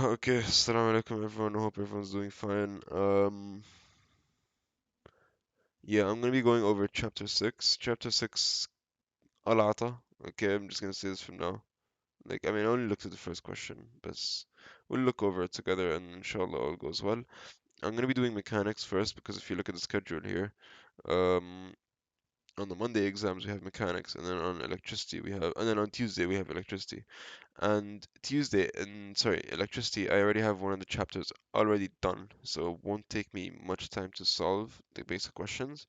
Okay, assalamu alaikum everyone. I hope everyone's doing fine. Yeah, I'm gonna be going over chapter 6. Chapter 6, Alata. Okay, I'm just gonna say this from now. Like, I only looked at the first question, but we'll look over it together and inshallah all goes well. I'm gonna be doing mechanics first because if you look at the schedule here, um, on the Monday exams we have mechanics, and then on electricity we have, and then on Tuesday we have electricity. And Tuesday, and sorry, electricity, I already have one of the chapters already done, so it won't take me much time to solve the basic questions.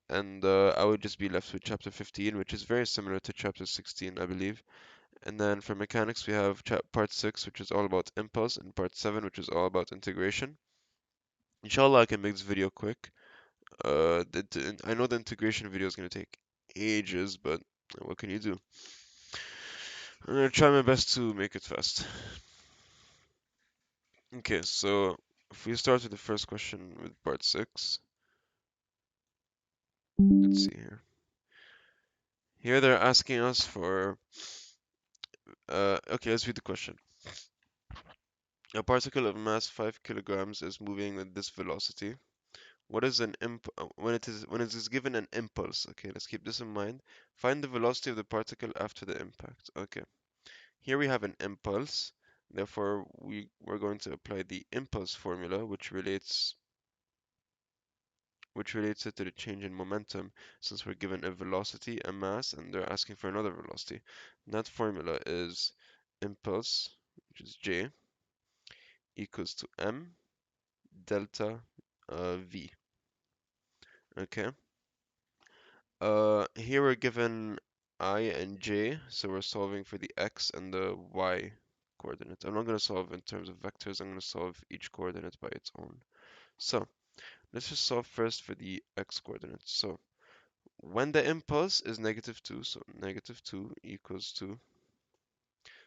And I would just be left with chapter 15, which is very similar to chapter 16, I believe. And then for mechanics, we have part 6, which is all about impulse, and part 7, which is all about integration. Inshallah, I can make this video quick. I know the integration video is going to take ages, but what can you do? I'm going to try my best to make it fast. Okay, so if we start with the first question with part 6, let's see here. Here they're asking us for, okay, let's read the question. A particle of mass 5 kilograms is moving with this velocity. What is an when it is given an impulse? Okay, let's keep this in mind. Find the velocity of the particle after the impact. Okay, here we have an impulse. Therefore, we're going to apply the impulse formula, which relates it to the change in momentum, since we're given a velocity, a mass, and they're asking for another velocity. And that formula is impulse, which is J, equals to m delta v. Okay. Here we're given I and j, so we're solving for the x and the y coordinate. I'm not going to solve in terms of vectors, I'm going to solve each coordinate by its own. So, let's just solve first for the x coordinate. So, when the impulse is -2, so -2 equals to,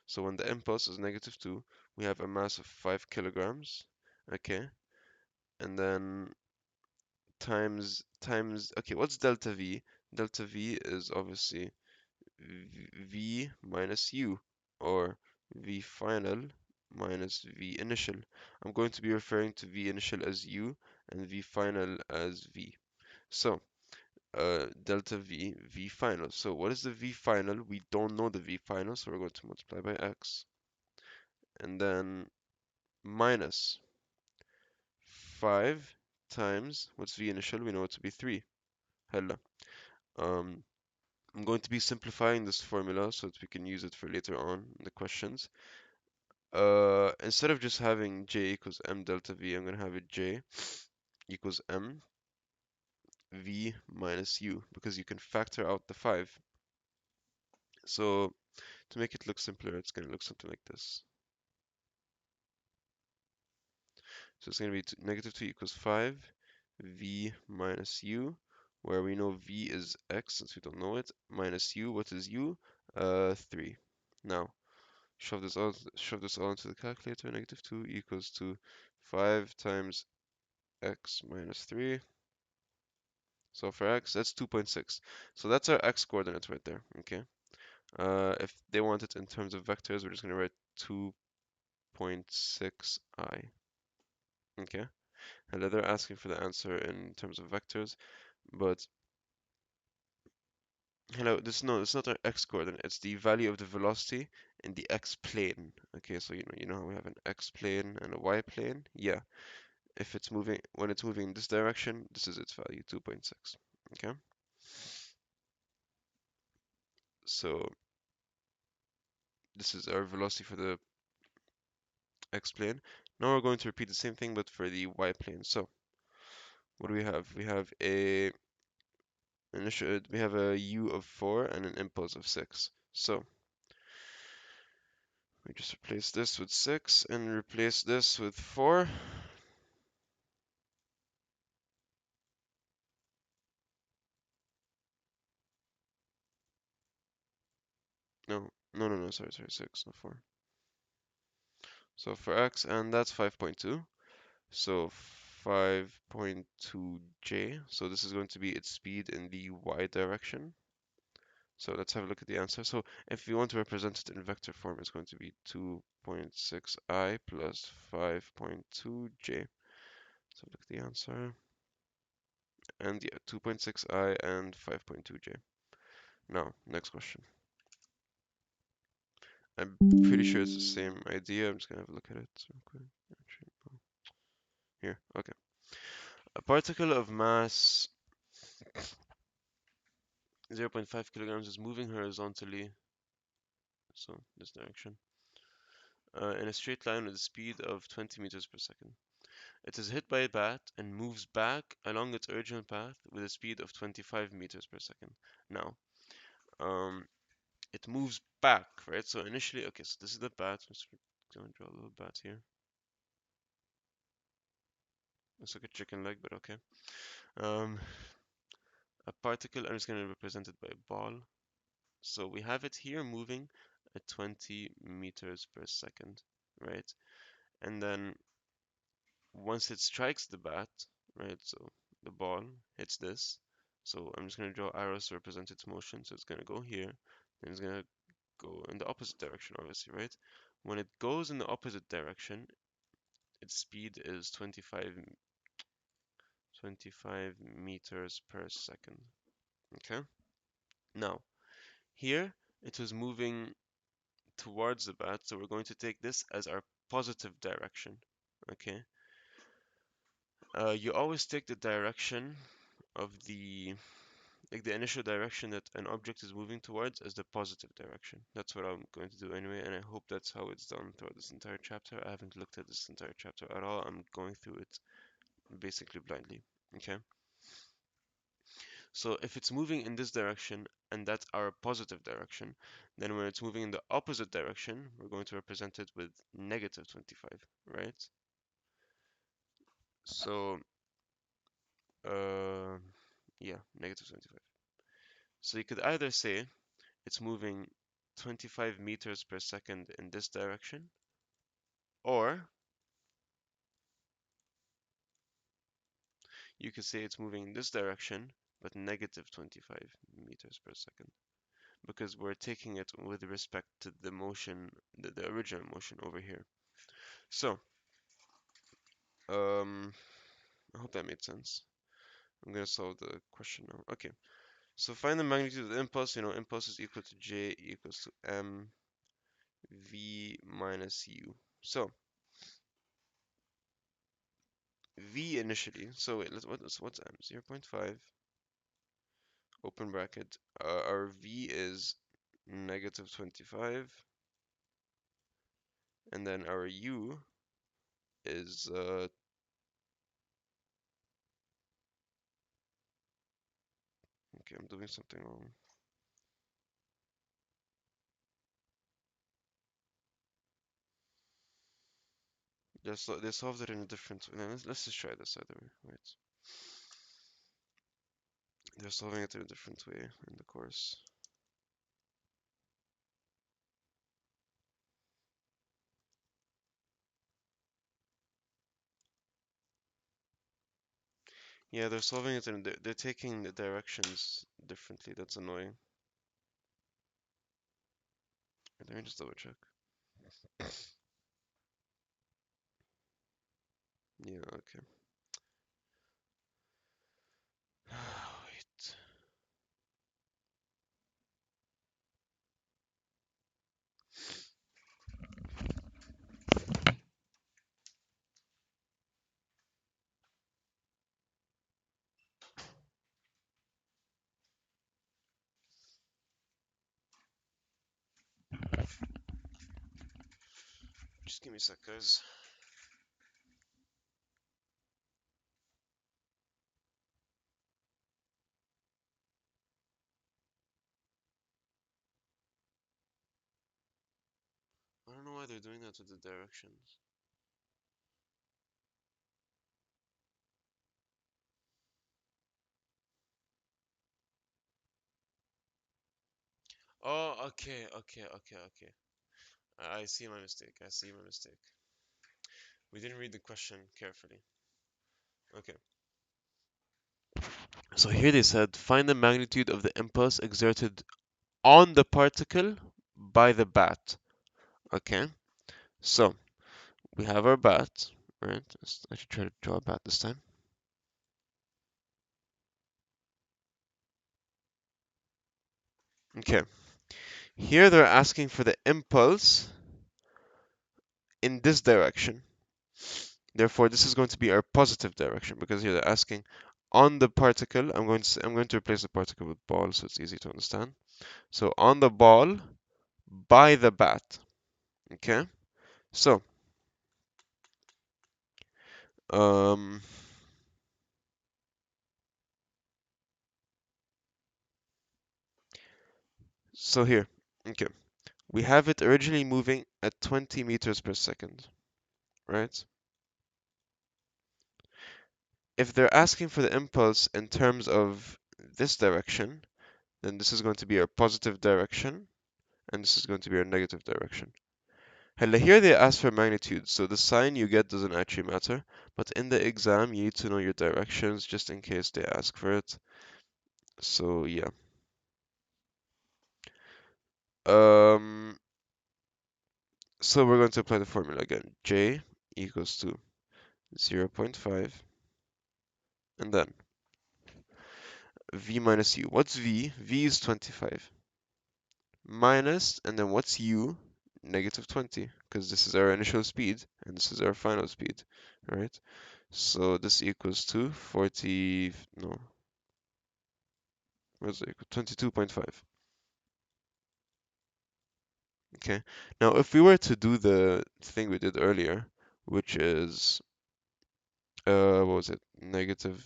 so when the impulse is -2, we have a mass of 5 kilograms, okay, and then times, okay, what's delta V? Delta V is obviously V minus U, or V final minus V initial. I'm going to be referring to V initial as U and V final as V. So, delta V, V final. So what is the V final? We don't know the V final, so we're going to multiply by X. And then minus 5 times, what's V initial? We know it to be 3. Hella. Um, I'm going to be simplifying this formula so that we can use it for later on in the questions. Instead of just having J equals M delta V, I'm going to have it J equals M V minus U, because you can factor out the 5. So to make it look simpler, it's going to look something like this. So it's going to be -2 equals 5, V minus U, where we know V is X since we don't know it, minus U, what is U? 3. Now, shove this all into the calculator, -2 equals to 5 times X minus 3. So for X, that's 2.6. So that's our X coordinate right there, okay? If they want it in terms of vectors, we're just going to write 2.6i. Okay, and they're asking for the answer in terms of vectors, but hello, no, it's not our x coordinate. It's the value of the velocity in the x plane. Okay, so you know how we have an x plane and a y plane. Yeah, if it's moving when it's moving in this direction, this is its value, 2.6. Okay, so this is our velocity for the x plane. Now we're going to repeat the same thing, but for the y plane. So what do we have? We have a u of 4 and an impulse of 6. So we just replace this with 6 and replace this with 4. No, sorry, 6, not 4. So for x, and that's 5.2. So 5.2j. So this is going to be its speed in the y direction. So let's have a look at the answer. So if we want to represent it in vector form, it's going to be 2.6i plus 5.2j. So look at the answer. And yeah, 2.6i and 5.2j. Now, next question. I'm pretty sure it's the same idea. I'm just gonna have a look at it real quick. Actually, no. Here, okay. A particle of mass 0.5 kilograms is moving horizontally, so this direction, in a straight line with a speed of 20 meters per second. It is hit by a bat and moves back along its original path with a speed of 25 meters per second. Now, um, it moves back, right? So initially, okay, so this is the bat. Let's go and draw a little bat here. Looks like a chicken leg, but okay. Um, a particle, I'm just going to represent it by a ball. So we have it here moving at 20 meters per second, right? And then once it strikes the bat, right? So the ball hits this. So I'm just going to draw arrows to represent its motion. So it's going to go here, then it's going to go in the opposite direction, obviously, right? When it goes in the opposite direction, its speed is 25 meters per second. Okay. Now, here it was moving towards the bat, so we're going to take this as our positive direction. Okay. You always take the direction of the initial direction that an object is moving towards as the positive direction. That's what I'm going to do anyway, and I hope that's how it's done throughout this entire chapter. I haven't looked at this entire chapter at all. I'm going through it basically blindly. Okay. So if it's moving in this direction and that's our positive direction, then when it's moving in the opposite direction, we're going to represent it with negative 25, right? So, uh, yeah, negative 25. So you could either say it's moving 25 meters per second in this direction, or you could say it's moving in this direction, but negative 25 meters per second, because we're taking it with respect to the motion, the original motion over here. So, I hope that made sense. I'm gonna solve the question now. Okay, so find the magnitude of the impulse. You know, impulse is equal to J equals to M V minus U. So, V initially, so wait, what's M? 0.5, open bracket. Our V is negative 25, and then our U is, okay, I'm doing something wrong. They solved it in a different way. Let's just try this other way. Wait. They're solving it in a different way in the course. Yeah, they're solving it and they're taking the directions differently. That's annoying. Let me just double check. Yeah, okay. Wait. Just give me a sec, guys. I don't know why they're doing that with the directions. Oh, okay. I see my mistake. I see my mistake. We didn't read the question carefully. Okay. So here they said, find the magnitude of the impulse exerted on the particle by the bat. Okay, so we have our bat, right? I should try to draw a bat this time. Okay, here they're asking for the impulse in this direction. Therefore, this is going to be our positive direction because here they're asking on the particle. I'm going to replace the particle with ball so it's easy to understand. So on the ball by the bat. Okay. So um so here. Okay. We have it originally moving at 20 meters per second, right? If they're asking for the impulse in terms of this direction, then this is going to be our positive direction, and this is going to be our negative direction. Hella, here they ask for magnitude, so the sign you get doesn't actually matter, but in the exam you need to know your directions just in case they ask for it. So yeah. Um, so we're going to apply the formula again. J equals to 0.5, and then V minus U. What's V? V is 25. Minus, and then what's U? Negative 20, because this is our initial speed, and this is our final speed, right? So this equals to 40, no, what's it equal? 22.5. Okay. Now, if we were to do the thing we did earlier, which is, what was it? Negative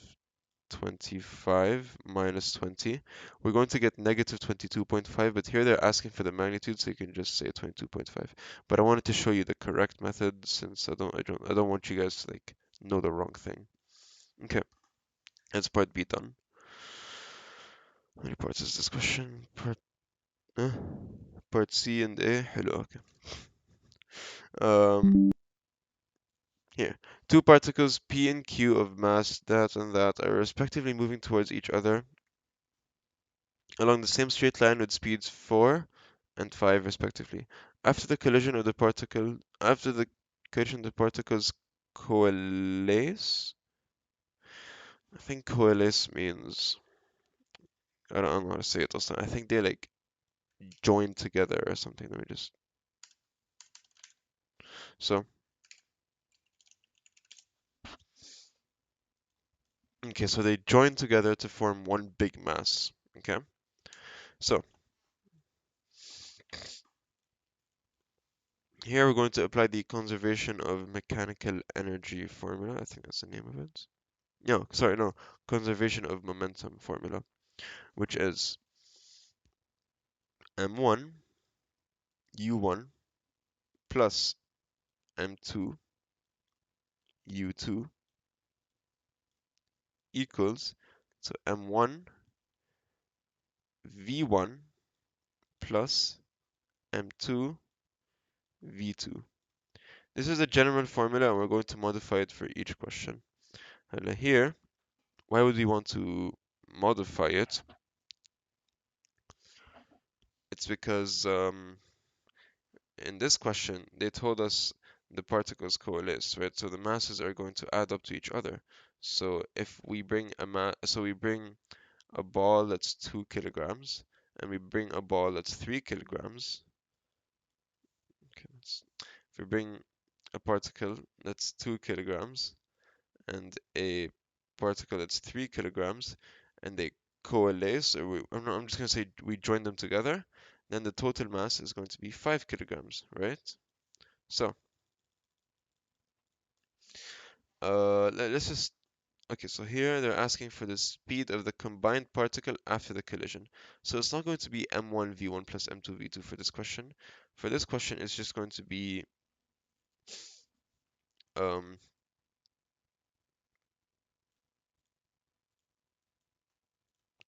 25 minus 20. We're going to get negative 22.5, but here they're asking for the magnitude, so you can just say 22.5. But I wanted to show you the correct method since I don't want you guys to like know the wrong thing. Okay, that's part B done. How many parts is this question? Uh, Part C and A. Hello. Okay. Here, two particles P and Q of mass that and that are respectively moving towards each other along the same straight line with speeds 4 and 5 respectively. After the collision, the particles coalesce. I think coalesce means, I don't know how to say it also. I think they like join together or something. Let me just, so, okay, so they join together to form one big mass. Okay, so here we're going to apply the conservation of mechanical energy formula. I think that's the name of it. No, sorry, no, conservation of momentum formula, which is m1 u1 plus m2 u2 equals to m1 v1 plus m2 v2. This is a general formula and we're going to modify it for each question. And here, why would we want to modify it? It's because in this question, they told us the particles coalesce, right? So the masses are going to add up to each other. So if we bring we bring a ball that's 2 kilograms, and we bring a ball that's 3 kilograms. Okay, if we bring a particle that's 2 kilograms and a particle that's 3 kilograms, and they coalesce, or I'm just gonna say we join them together, then the total mass is going to be 5 kilograms, right? So let's just, okay, so here they're asking for the speed of the combined particle after the collision. So it's not going to be m1 v1 plus m2 v2 for this question. For this question, it's just going to be, um,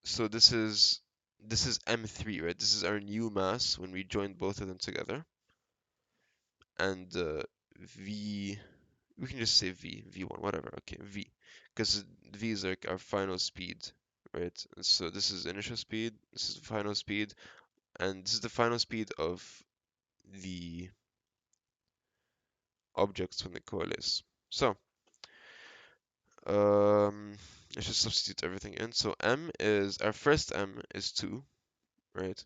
so this is m3, right? This is our new mass when we join both of them together. And v, we can just say v1, whatever. Okay, v, because v is like our final speed, right? So this is initial speed, this is final speed, and this is the final speed of the objects when they coalesce. So, let's just substitute everything in. So our first m is 2, right?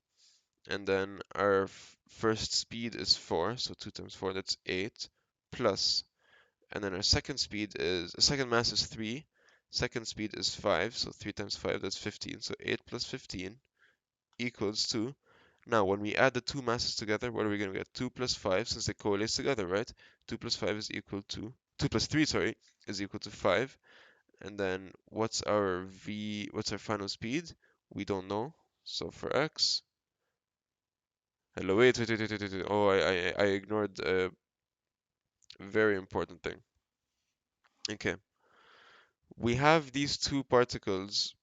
And then our first speed is 4, so 2 times 4, that's 8, plus, and then our second mass is 3, second speed is 5, so 3 times 5, that's 15, so 8 plus 15 equals 2. Now, when we add the two masses together, what are we going to get? 2 plus 5, since they coalesce together, right? 2 plus 5 is equal to, 2 plus 3, sorry, is equal to 5. And then what's our final speed? We don't know. So for x, hello, wait. Oh, I ignored a very important thing. Okay. We have these two particles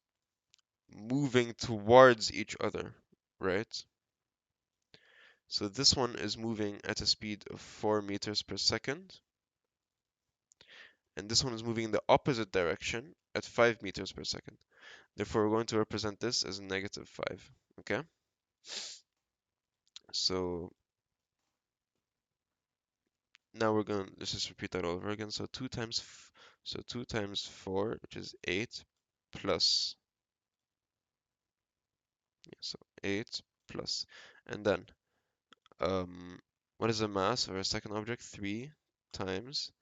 moving towards each other, right? So this one is moving at a speed of 4 meters per second, and this one is moving in the opposite direction at 5 meters per second. Therefore, we're going to represent this as -5, okay? So now let's just repeat that all over again. So 2 times 4, which is 8, plus, yeah, so 8 plus, and then, what is the mass of our second object? 3 times,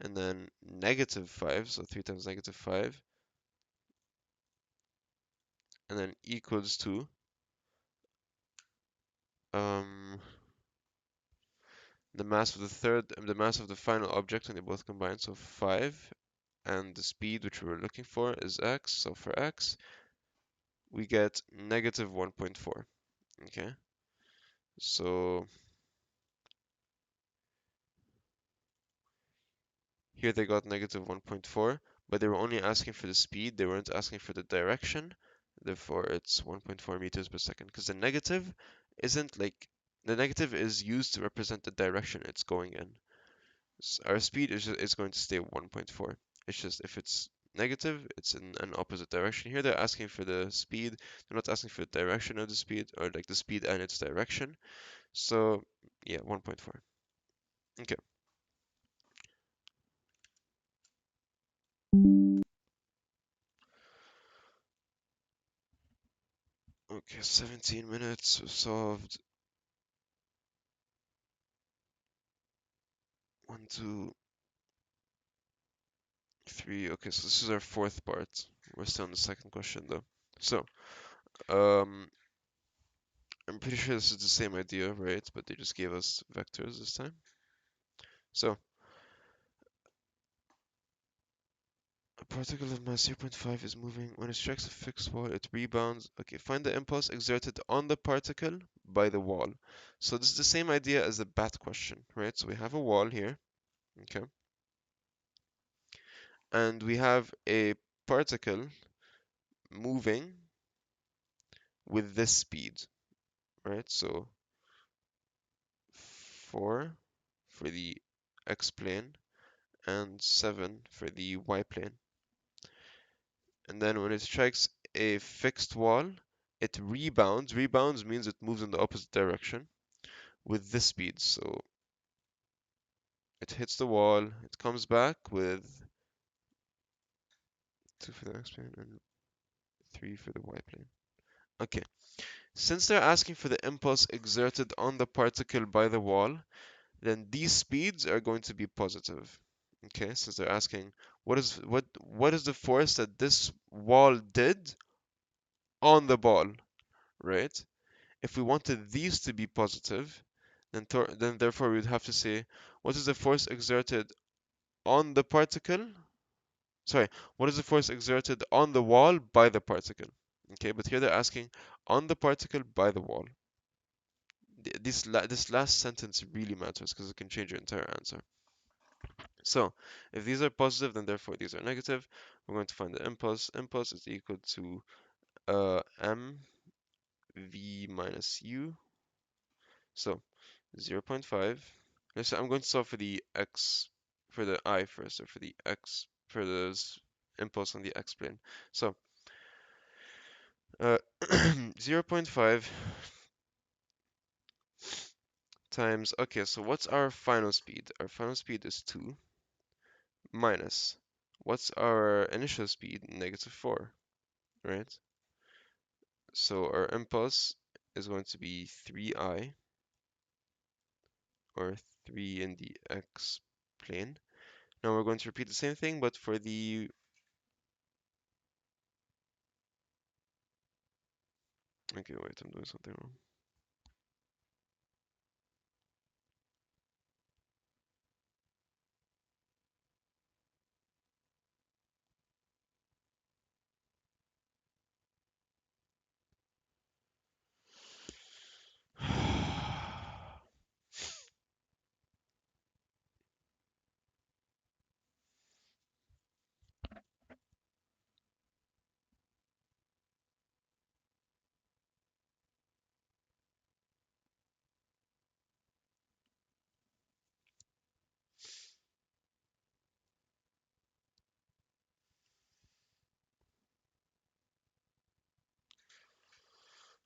and then -5, so 3 times -5, and then equals to, um, the mass of the final object when they both combine, so 5, and the speed which we were looking for is x, so for x, we get -1.4, okay? So here they got -1.4, but they were only asking for the speed, they weren't asking for the direction, therefore it's 1.4 meters per second, because the negative is used to represent the direction it's going in. Our speed is going to stay 1.4. It's just if it's negative, it's in an opposite direction. Here they're asking for the speed, they're not asking for the direction of the speed, or like the speed and its direction. So yeah, 1.4. Okay. Okay, 17 minutes solved. 1, 2, 3. Okay, so this is our fourth part. We're still on the second question though. So, um, I'm pretty sure this is the same idea, right? But they just gave us vectors this time. So, a particle of mass 0.5 is moving. When it strikes a fixed wall, it rebounds. Okay, find the impulse exerted on the particle by the wall. So this is the same idea as the bat question, right? So we have a wall here, okay? And we have a particle moving with this speed, right? So 4 for the x plane and 7 for the y plane. And then when it strikes a fixed wall, it rebounds. Rebounds means it moves in the opposite direction with this speed. So it hits the wall, it comes back with 2 for the x plane and 3 for the y plane. Okay, since they're asking for the impulse exerted on the particle by the wall, then these speeds are going to be positive. Okay, since they're asking what is the force that this wall did on the ball, right? If we wanted these to be positive, then therefore we would have to say what is the force exerted on the particle? Sorry, what is the force exerted on the wall by the particle? Okay, but here they're asking on the particle by the wall. This last sentence really matters because it can change your entire answer. So if these are positive, then therefore these are negative. We're going to find the impulse. Impulse is equal to m v minus u. So 0.5. I'm going to solve for the x, for the I first, or for the x, for the impulse on the x plane. So uh, 0.5 times, okay, so what's our final speed? Our final speed is 2 minus, what's our initial speed? -4, right? So our impulse is going to be 3I, or 3 in the x plane. Now we're going to repeat the same thing, but for the... Okay, wait, I'm doing something wrong.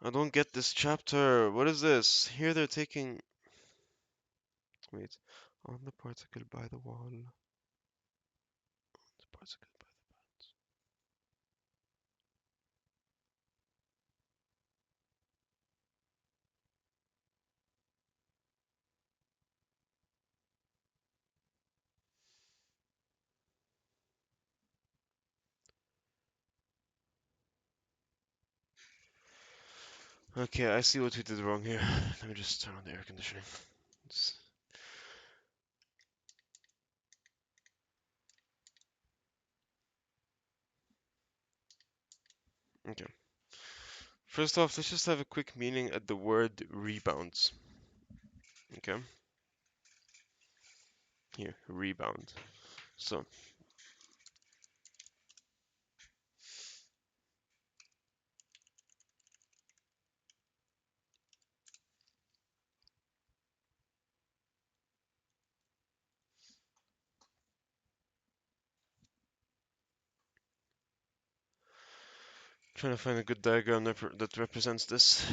I don't get this chapter. What is this? Here they're taking... Wait. On the particle by the wall. The particle by the... Okay, I see what we did wrong here. Let me just turn on the air conditioning. It's... Okay. First off, let's just have a quick meaning at the word rebounds. Okay? Here, rebound. So, trying to find a good diagram that represents this.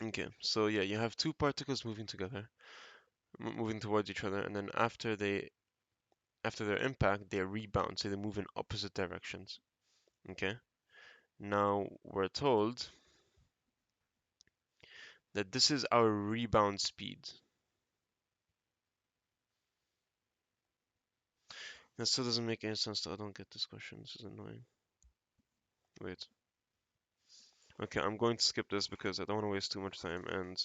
Okay, so yeah, you have two particles moving together, moving towards each other, and then after their impact, they rebound, so they move in opposite directions. Okay? Now we're told that this is our rebound speed. That still doesn't make any sense. I don't get this question. This is annoying. Wait. Okay, I'm going to skip this because I don't want to waste too much time, and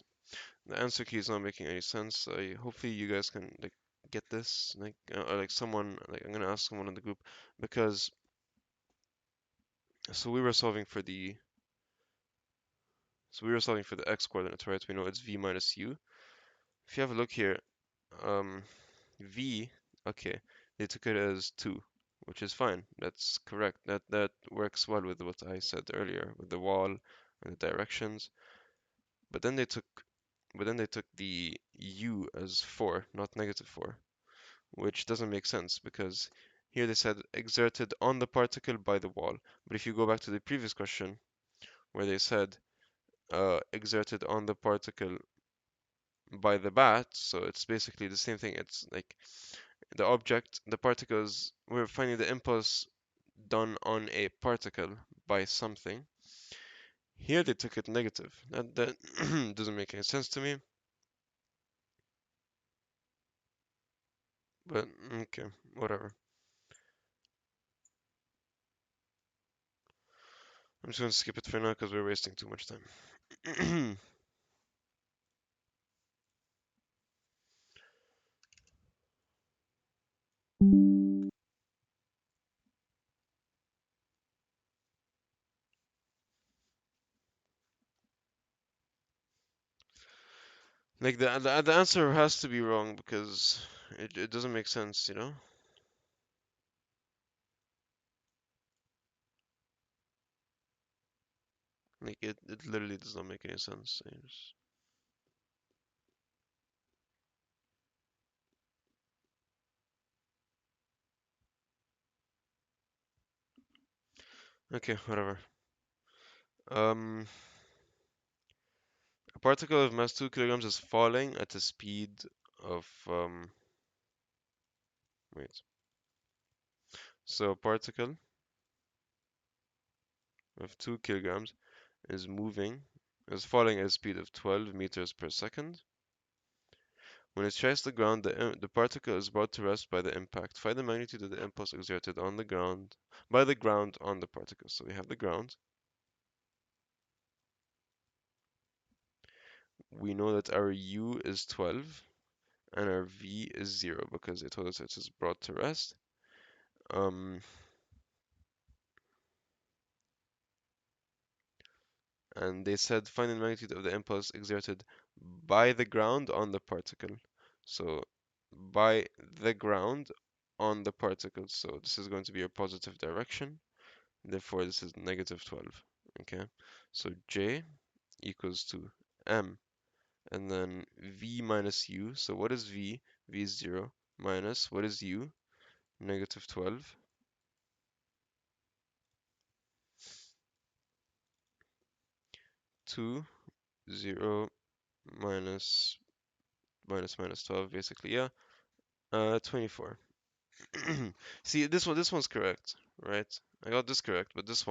the answer key is not making any sense. Hopefully you guys can like get this, or like someone, like I'm gonna ask someone in the group, because so we were solving for the x coordinates, right? We know it's v minus u. If you have a look here, um, v, okay, they took it as 2, which is fine. That's correct. That works well with what I said earlier with the wall and the directions. But then they took the u as 4, not -4, which doesn't make sense because here they said exerted on the particle by the wall. But if you go back to the previous question where they said exerted on the particle by the bat, so it's basically the same thing. It's like the particles, we're finding the impulse done on a particle by something. Here they took it negative. That doesn't make any sense to me. But okay, whatever. I'm just gonna skip it for now because we're wasting too much time. Like the answer has to be wrong because it doesn't make sense, you know? Like it literally does not make any sense. Okay, whatever. Um, a particle of mass 2 kilograms is falling at a speed of wait. So a particle of 2 kilograms is falling at a speed of 12 meters per second. When it strikes the ground, the particle is brought to rest by the impact. Find the magnitude of the impulse exerted on the ground by the ground on the particle. So we have the ground. We know that our u is 12 and our v is 0 because they told us it is brought to rest. Um, and they said find the magnitude of the impulse exerted by the ground on the particle. So by the ground on the particle. So this is going to be a positive direction. Therefore, this is negative 12. Okay. So J equals to M and then V minus U. So what is V? V is 0 minus what is U? Negative 12. 2, 0 minus minus 12 basically. Yeah. 24. See, this one's correct, right? I got this correct, but this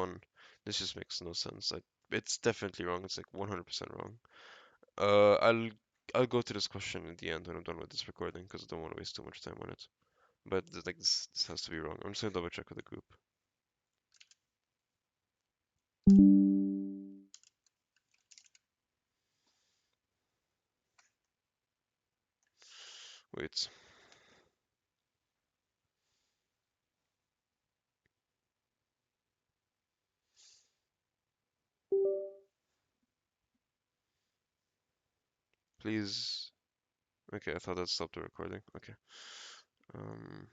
just makes no sense. Like, it's definitely wrong. It's like 100% wrong. Uh, I'll I'll go to this question at the end when I'm done with this recording because I don't want to waste too much time on it. But like this has to be wrong. I'm just gonna double check with the group. Wait, please. Okay, I thought that stopped the recording. Okay. Um.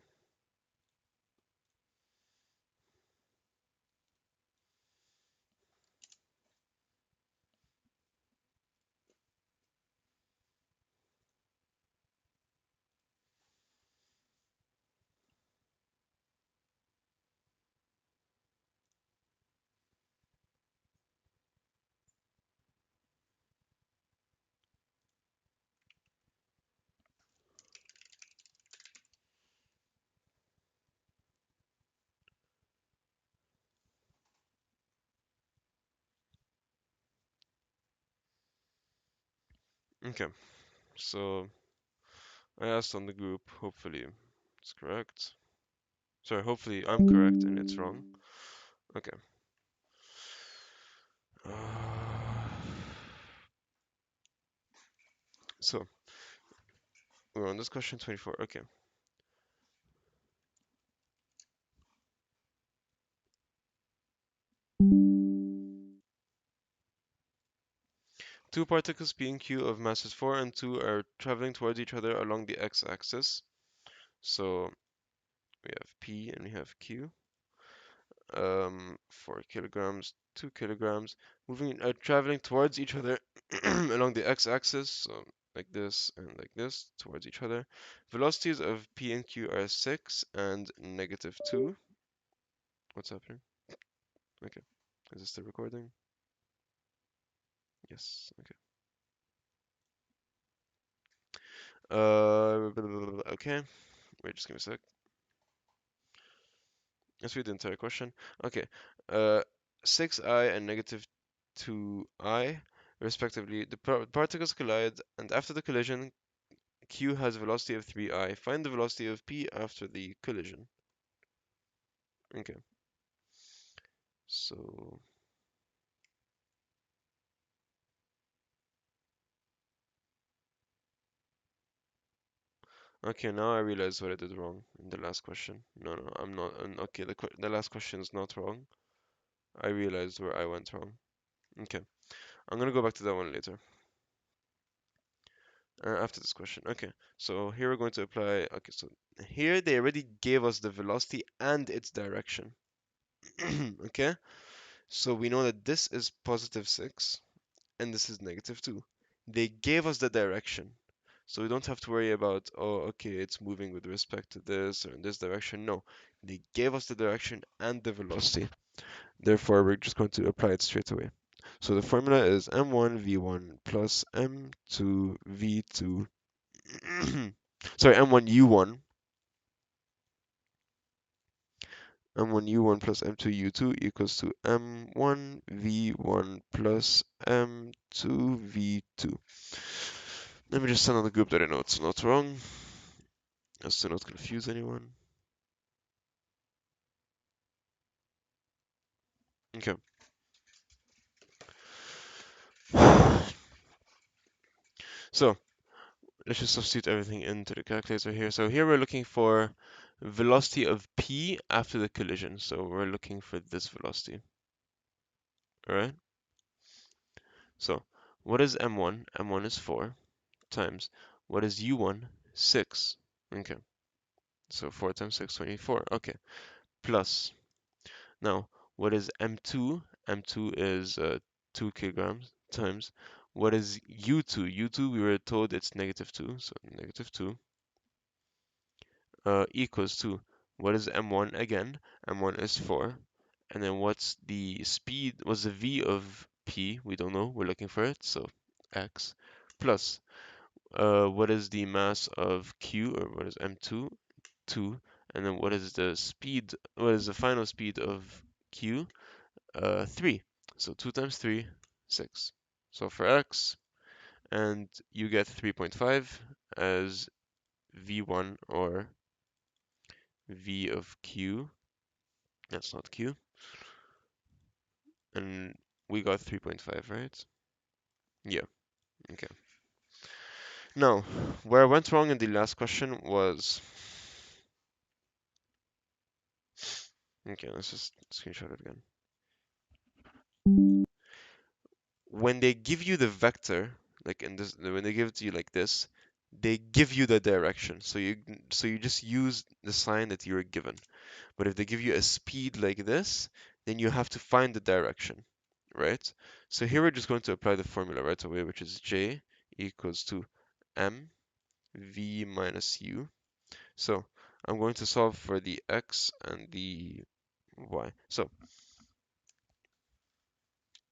Okay. So I asked on the group. Hopefully it's correct. Sorry. Hopefully I'm correct and it's wrong. Okay. So we're on this question 24. Okay. Two particles P and Q of masses 4 and 2 are traveling towards each other along the x-axis. So we have P and we have Q. 4 kilograms, 2 kilograms, traveling towards each other along the x-axis, so like this and like this, towards each other. Velocities of P and Q are 6 and negative 2. What's happening? Okay. Is this still recording? Yes. Okay. Okay. Wait, just give me a sec. Let's read the entire question. Okay. Uh, 6i and negative 2i, respectively. The particles collide, and after the collision, Q has a velocity of 3i. Find the velocity of P after the collision. Okay. So, okay, now I realize what I did wrong in the last question. No, no, I'm not. Okay, the last question is not wrong. I realized where I went wrong. Okay, I'm gonna go back to that one later. After this question. Okay, so here we're going to apply. Okay, so here they already gave us the velocity and its direction. Okay, so we know that this is positive 6 and this is negative 2. They gave us the direction. So we don't have to worry about, oh, okay, it's moving with respect to this or in this direction. No, they gave us the direction and the velocity. Therefore, we're just going to apply it straight away. So the formula is m1 v1 plus m2 v2, sorry, m1 u1, m1 u1 plus m2 u2 equals to m1 v1 plus m2 v2. Let me just send on the group that I know it's not wrong, as to not confuse anyone. Okay. So let's just substitute everything into the calculator here. So here we're looking for velocity of p after the collision. So we're looking for this velocity. All right. So what is m1? M1 is 4 times what is u1? 6. Okay. So 4 times 6, 24. Okay. Plus. Now, what is m2? M2 is 2 kilograms times what is u2? U2 we were told it's -2, so -2 equals to what is m1 again? M1 is 4. And then what's the speed? What's the v of p? We don't know. We're looking for it. So x plus what is the mass of q, or what is m2? 2. And then what is the speed? What is the final speed of q? 3. So 2 times 3, 6. So for x, and you get 3.5 as v1 or v of q. That's not q. And we got 3.5, right? Yeah, okay. Now, where I went wrong in the last question was... Okay, let's just screenshot it again. When they give you the vector, like in this, when they give it to you like this, they give you the direction. So you just use the sign that you were given. But if they give you a speed like this, then you have to find the direction, right? So here we're just going to apply the formula right away, which is j equals to m v minus u. So I'm going to solve for the x and the y. So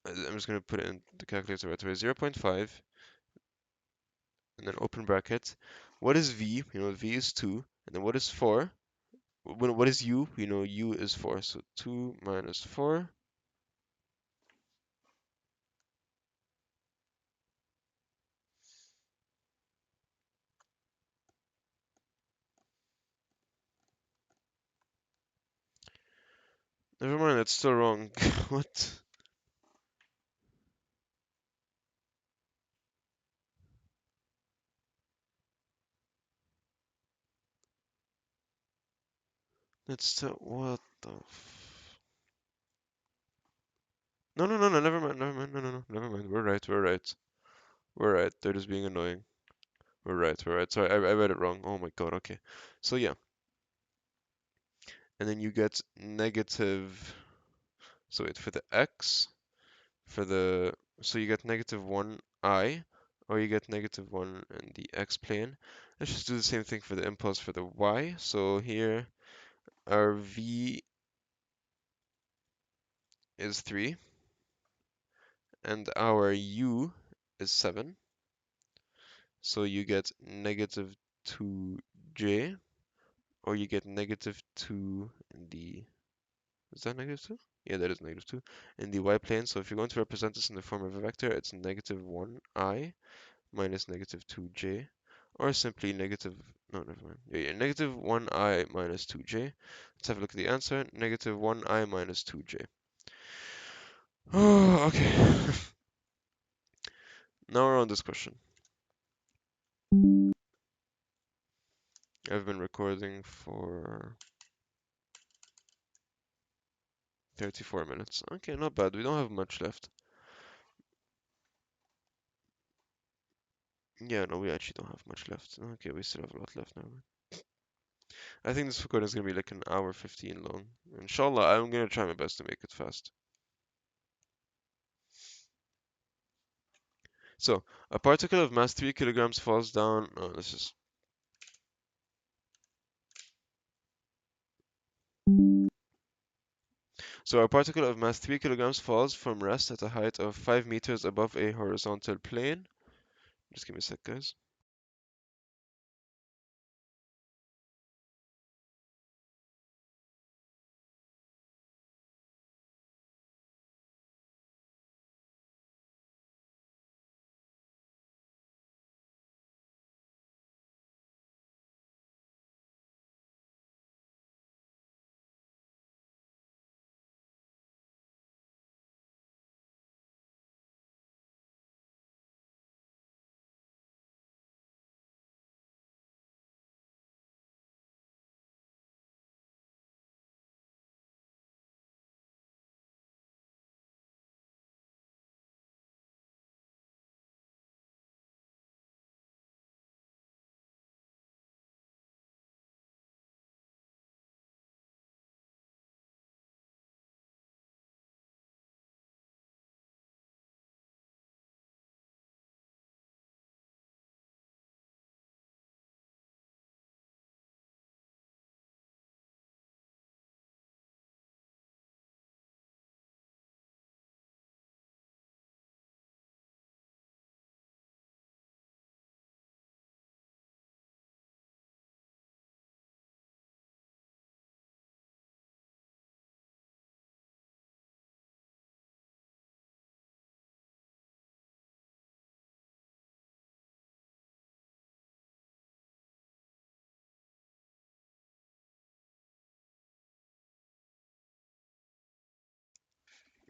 I'm just going to put it in the calculator right away. 0.5 and then open bracket. What is v? You know, v is 2. And then what is 4? What is u? You know, u is 4. So 2 minus 4. Never mind, that's still wrong. What? That's still, what the No, no, no, no, never mind, never mind, no, no, no, never mind. We're right, we're right. We're right, they're just being annoying. We're right, we're right. Sorry, I read it wrong. Oh my god, okay. So yeah, and then you get negative, so wait, for the x, for the, so you get -1i, or you get -1 in the x plane. Let's just do the same thing for the impulse for the y. So here, our v is 3, and our u is 7. So you get -2j, or you get -2 in the, is that -2? Yeah, that is -2 in the y plane. So if you're going to represent this in the form of a vector, it's -1i minus -2j, or simply negative, no, never mind. Yeah, -1i minus 2j. Let's have a look at the answer. -1i minus 2j. Oh, okay. Now we're on this question. I've been recording for 34 minutes. Okay, not bad. We don't have much left. Yeah, no, we actually don't have much left. Okay, we still have a lot left now. I think this recording is gonna be like an hour 15 long. Inshallah, I'm gonna try my best to make it fast. So, a particle of mass 3 kilograms falls down. Oh, this is. So a particle of mass 3 kilograms falls from rest at a height of 5 meters above a horizontal plane. Just give me a sec, guys.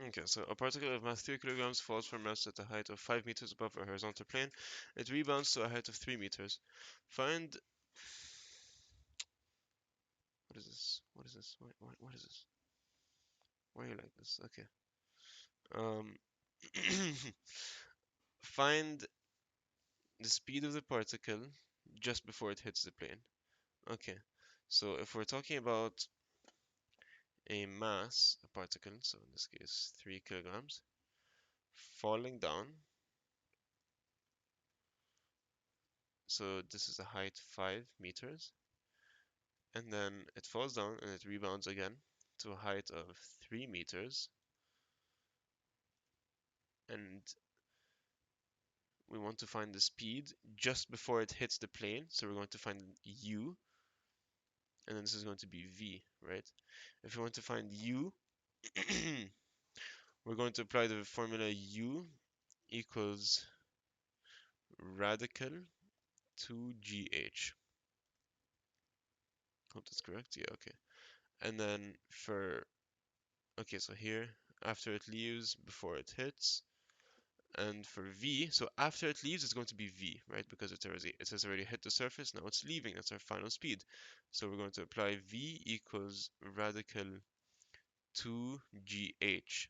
Okay, so a particle of mass 3 kilograms falls from rest at a height of 5 meters above a horizontal plane. It rebounds to a height of 3 meters. Find. What is this? What is this? What is this? Why are you like this? Okay. Um, find the speed of the particle just before it hits the plane. Okay, so if we're talking about a mass, a particle, so in this case 3 kilograms, falling down, so this is a height 5 meters, and then it falls down and it rebounds again to a height of 3 meters, and we want to find the speed just before it hits the plane, so we're going to find u, and then this is going to be v, right? If we want to find u, we're going to apply the formula u equals radical 2gh. Hope that's correct. Yeah, okay. And then for, okay, so here, after it leaves, before it hits, and for v, so after it leaves, it's going to be v, right? Because it has already hit the surface, now it's leaving, that's our final speed. So we're going to apply v equals radical 2gh.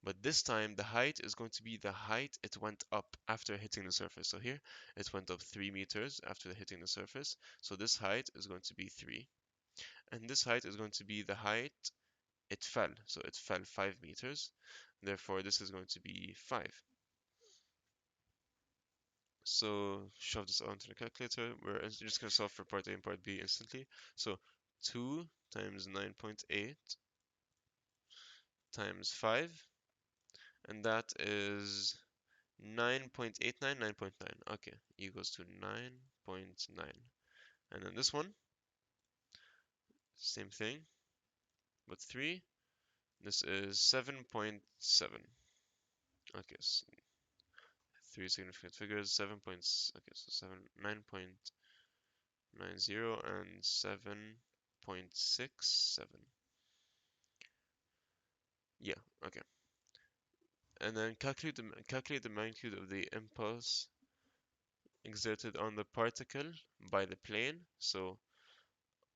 But this time, the height is going to be the height it went up after hitting the surface. So here, it went up 3 meters after hitting the surface. So this height is going to be 3. And this height is going to be the height it fell. So it fell 5 meters. Therefore, this is going to be 5. So shove this onto the calculator. We're just going to solve for part A and part B instantly. So 2 times 9.8 times 5, and that is 9.89, 9.9. Okay, equals to 9.9. And then this one, same thing, but 3. This is 7.7. Okay, so 3 significant figures, 7 points. Okay, so 9.90 and 7.67. Yeah, okay. And then calculate the magnitude of the impulse exerted on the particle by the plane. So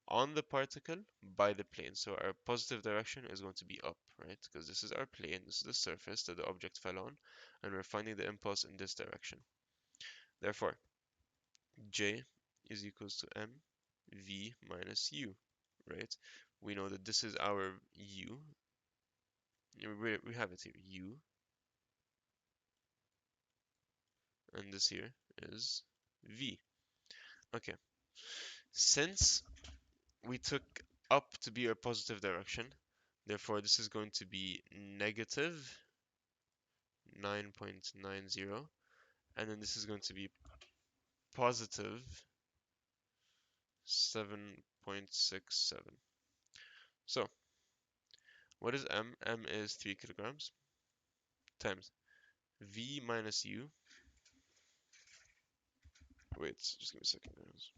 on the particle by the plane. So our positive direction is going to be up, right? Because this is our plane, this is the surface that the object fell on, and we're finding the impulse in this direction. Therefore, J is equals to mv minus u, right? We know that this is our u. We have it here, u, and this here is v. Okay, since we took up to be our positive direction, Therefore, this is going to be negative 9.90, and then this is going to be positive 7.67. So, what is M? M is 3 kilograms times V minus U. Wait, just give me a second, guys.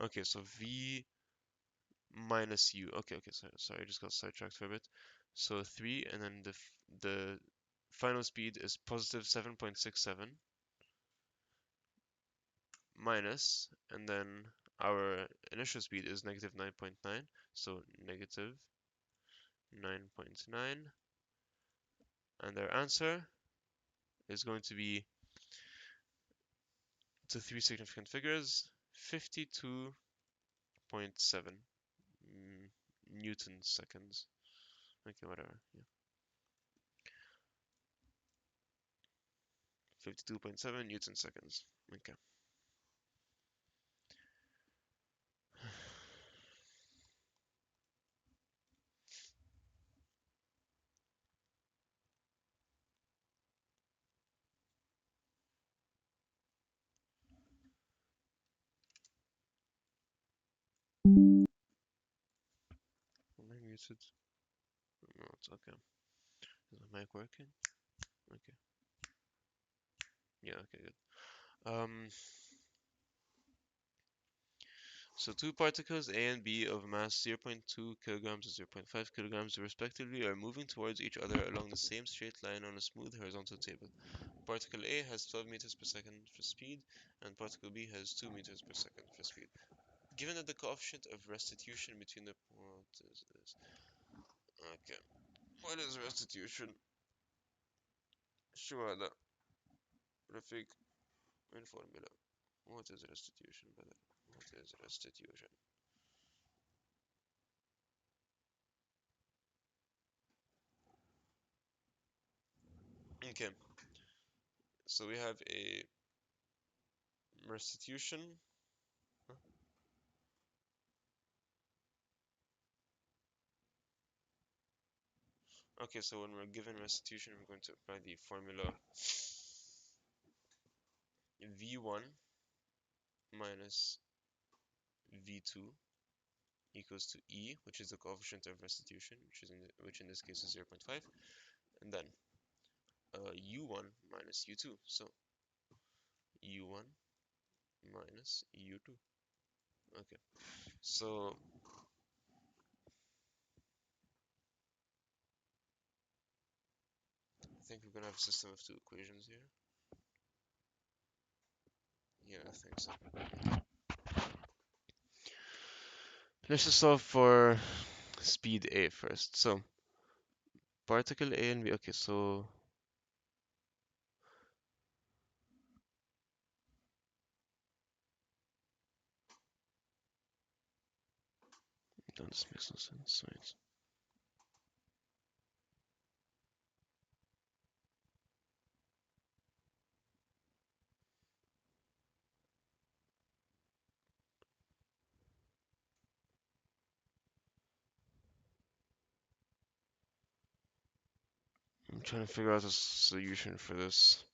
Okay, so V minus U. Okay, sorry, I just got sidetracked for a bit. So 3, and then the final speed is positive 7.67 minus, and then our initial speed is negative 9.9, so negative 9.9, and our answer is going to be, to three significant figures, 52.7 Newton seconds. Okay, whatever. Yeah, 52.7 Newton seconds. Okay. Am I muted? No, it's okay. Is my mic working? Okay. Yeah, okay, good. So two particles A and B of mass 0.2 kilograms and 0.5 kilograms respectively are moving towards each other along the same straight line on a smooth horizontal table. Particle A has 12 meters per second for speed, and particle B has 2 meters per second for speed. Given that the coefficient of restitution between the... What is this? Okay. What is restitution? شو هذا؟ رفيق من formula. What is restitution, brother? What is restitution? Okay, so we have a restitution. Huh? Okay, so when we're given restitution, we're going to apply the formula V1 minus V2 equals to E, which is the coefficient of restitution, which in this case is 0.5, and then U1 minus U2. So U1 minus U2. Okay, so I think we're gonna have a system of two equations here. Yeah, I think so. Let's just solve for speed A first. So particle A and B. Okay, so this makes no sense. Right. I'm trying to figure out a solution for this.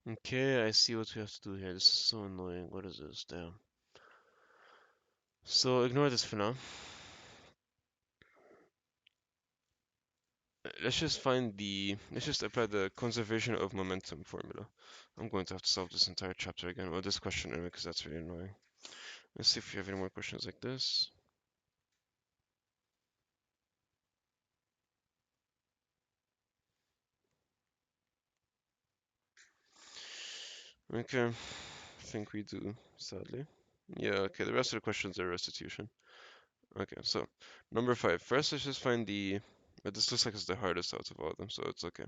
Okay, I see what we have to do here. This is so annoying. What is this? Damn. So ignore this for now. Let's just apply the conservation of momentum formula. I'm going to have to solve this entire chapter again, or this question anyway, because that's really annoying. Let's see if we have any more questions like this. Okay, I think we do, sadly. Yeah, okay, the rest of the questions are restitution. Okay, so number 5. First, let's just find the. But this looks like it's the hardest out of all of them, so it's okay.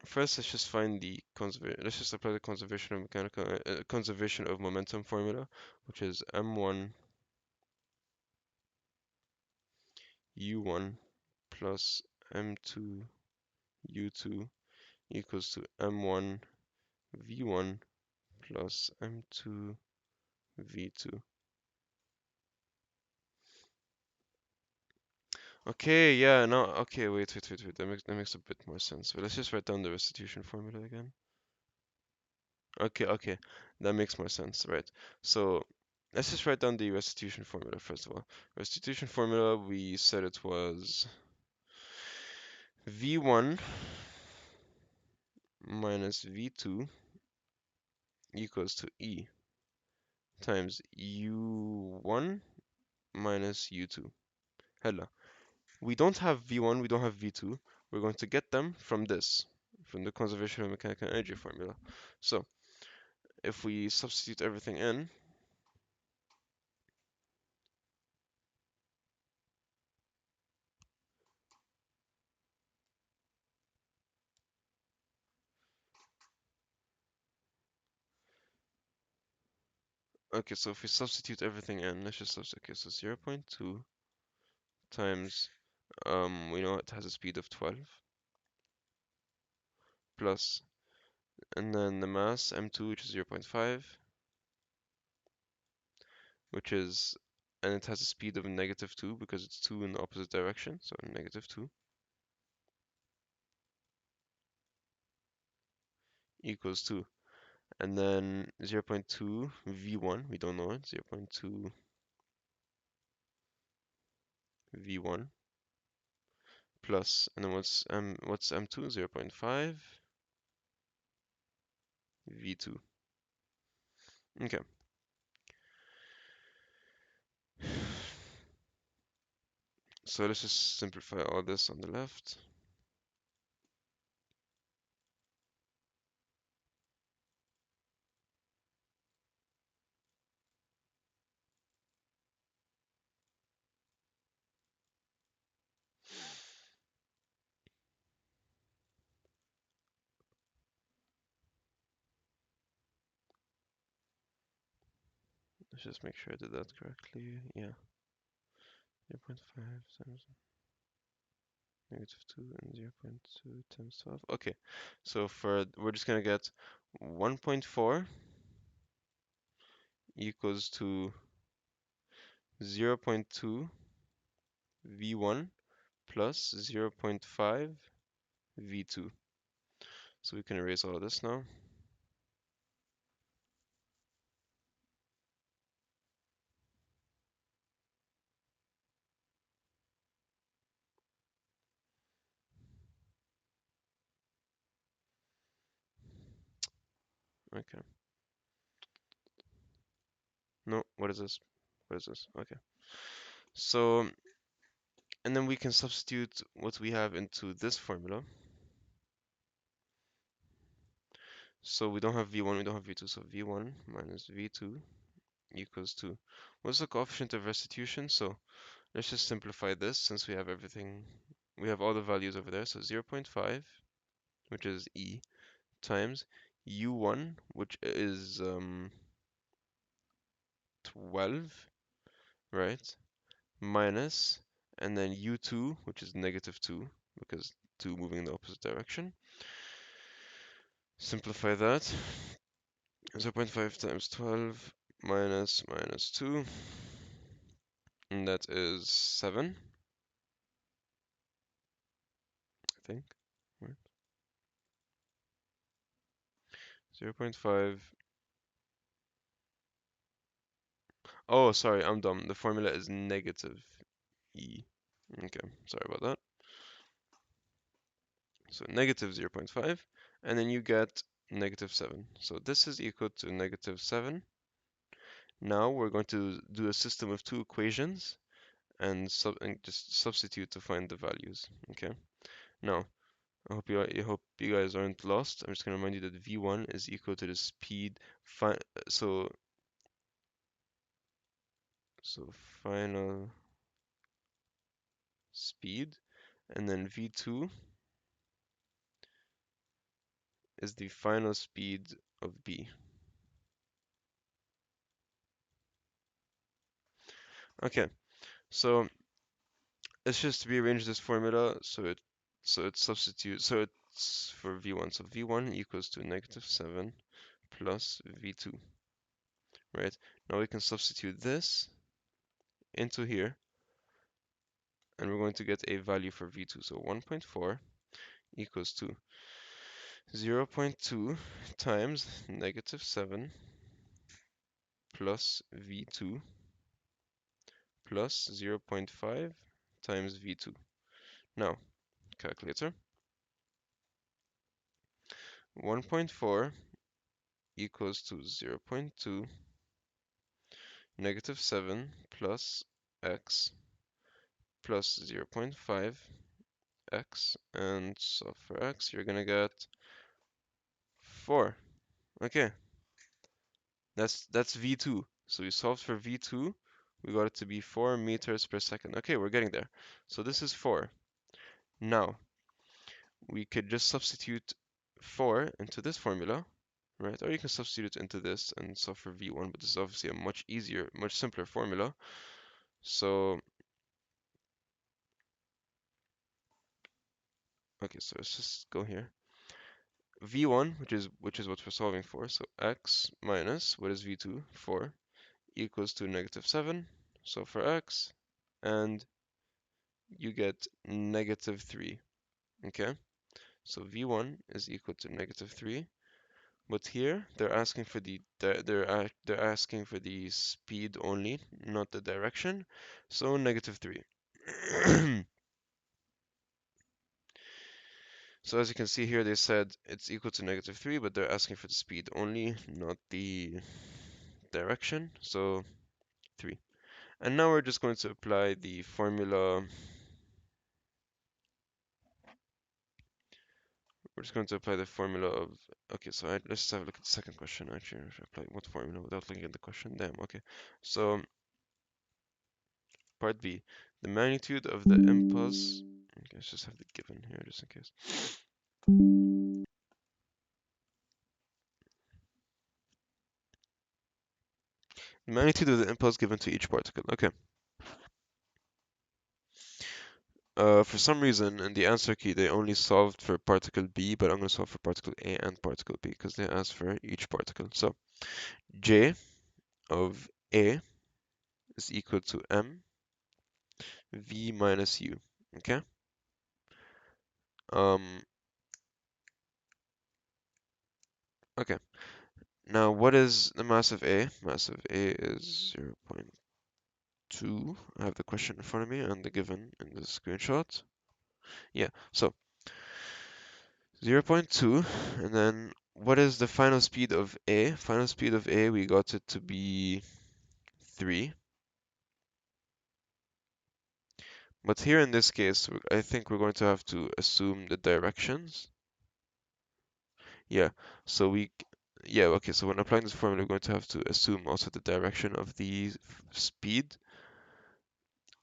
First, let's just find the conservation. Let's just apply the conservation of momentum formula, which is m1 u1 plus m2 u2 equals to m1 v1 plus m2 v2. Okay, yeah, no, okay, wait. That makes a bit more sense. But let's just write down the restitution formula again. Okay, that makes more sense, right? So let's just write down the restitution formula first of all. Restitution formula, we said it was V1 minus V2 equals to E times U1 minus U2. Hella. We don't have V1, we don't have V2. We're going to get them from this, from the conservation of mechanical energy formula. So if we substitute everything in, okay, so if we substitute everything in, let's just substitute, okay, so 0.2 times, we know it has a speed of 12, plus, and then the mass, m2, which is 0.5, which is, and it has a speed of -2 because it's 2 in the opposite direction, so -2 equals 2. And then 0.2 v1, we don't know it, 0.2 v1 plus, and then what's m2? 0.5 v2. Okay. So let's just simplify all this on the left. Let's just make sure I did that correctly. Yeah. 0.5 times -2 and 0.2 times 12. Okay. So we're just gonna get 1.4 equals to 0.2 v1 plus 0.5 v2. So we can erase all of this now. Okay. No, what is this? What is this? Okay. So, and then we can substitute what we have into this formula. So we don't have v1, we don't have v2, so v1 minus v2 equals to, what's the coefficient of restitution? So let's just simplify this since we have everything, we have all the values over there. So 0.5, which is E, times u1, which is 12, right? Minus, and then u2, which is -2, because 2 moving in the opposite direction. Simplify that. 0.5 times 12 minus -2, and that is 7, I think. Right? 0.5. Oh, sorry, I'm dumb. The formula is negative E. Okay, sorry about that. So negative 0.5, and then you get negative 7. So this is equal to negative 7. Now we're going to do a system of two equations and just substitute to find the values. Okay. Now, I hope you guys aren't lost. I'm just going to remind you that v1 is equal to the speed fi so so final speed, and then v2 is the final speed of b. Okay, so let's just rearrange this formula so it's for v1. So v1 equals to negative 7 plus v2, right? Now we can substitute this into here, and we're going to get a value for v2. So 1.4 equals to 0.2 times negative 7 plus v2 plus 0.5 times v2. Now, calculator, 1.4 equals to 0.2 negative 7 plus x plus 0.5 x, and so for x you're gonna get 4. Okay, that's v2. So we solved for v2, we got it to be 4 meters per second. Okay, we're getting there. So this is 4. Now we could just substitute 4 into this formula, right? Or you can substitute it into this and solve for v1, but this is obviously a much easier, much simpler formula. So okay, so let's just go here. v1, which is what we're solving for, so x minus, what is v2? 4, equals to negative 7. So for x, and you get negative 3. Okay, so v1 is equal to negative 3. But here they're asking for they're asking for the speed only, not the direction. So negative 3. So as you can see here, they said it's equal to negative 3, but they're asking for the speed only, not the direction. So 3. And now we're just going to apply the formula. We're just going to apply the formula of. Okay, so let's just have a look at the second question. Actually, I should apply what formula without looking at the question. Damn. Okay. So part B, the magnitude of the impulse. Okay, let's just have the given here just in case. The magnitude of the impulse given to each particle. Okay. For some reason, in the answer key, they only solved for particle B, but I'm going to solve for particle A and particle B because they asked for each particle. So J of A is equal to M V minus U. Okay. Um. Okay. Now, what is the mass of A? Mass of A is 0.2. I have the question in front of me and the given in the screenshot. Yeah, so 0.2, and then what is the final speed of A? Final speed of A, we got it to be 3. But here in this case, I think we're going to have to assume the directions. Yeah, so yeah, okay, so when applying this formula, we're going to have to assume also the direction of the speed.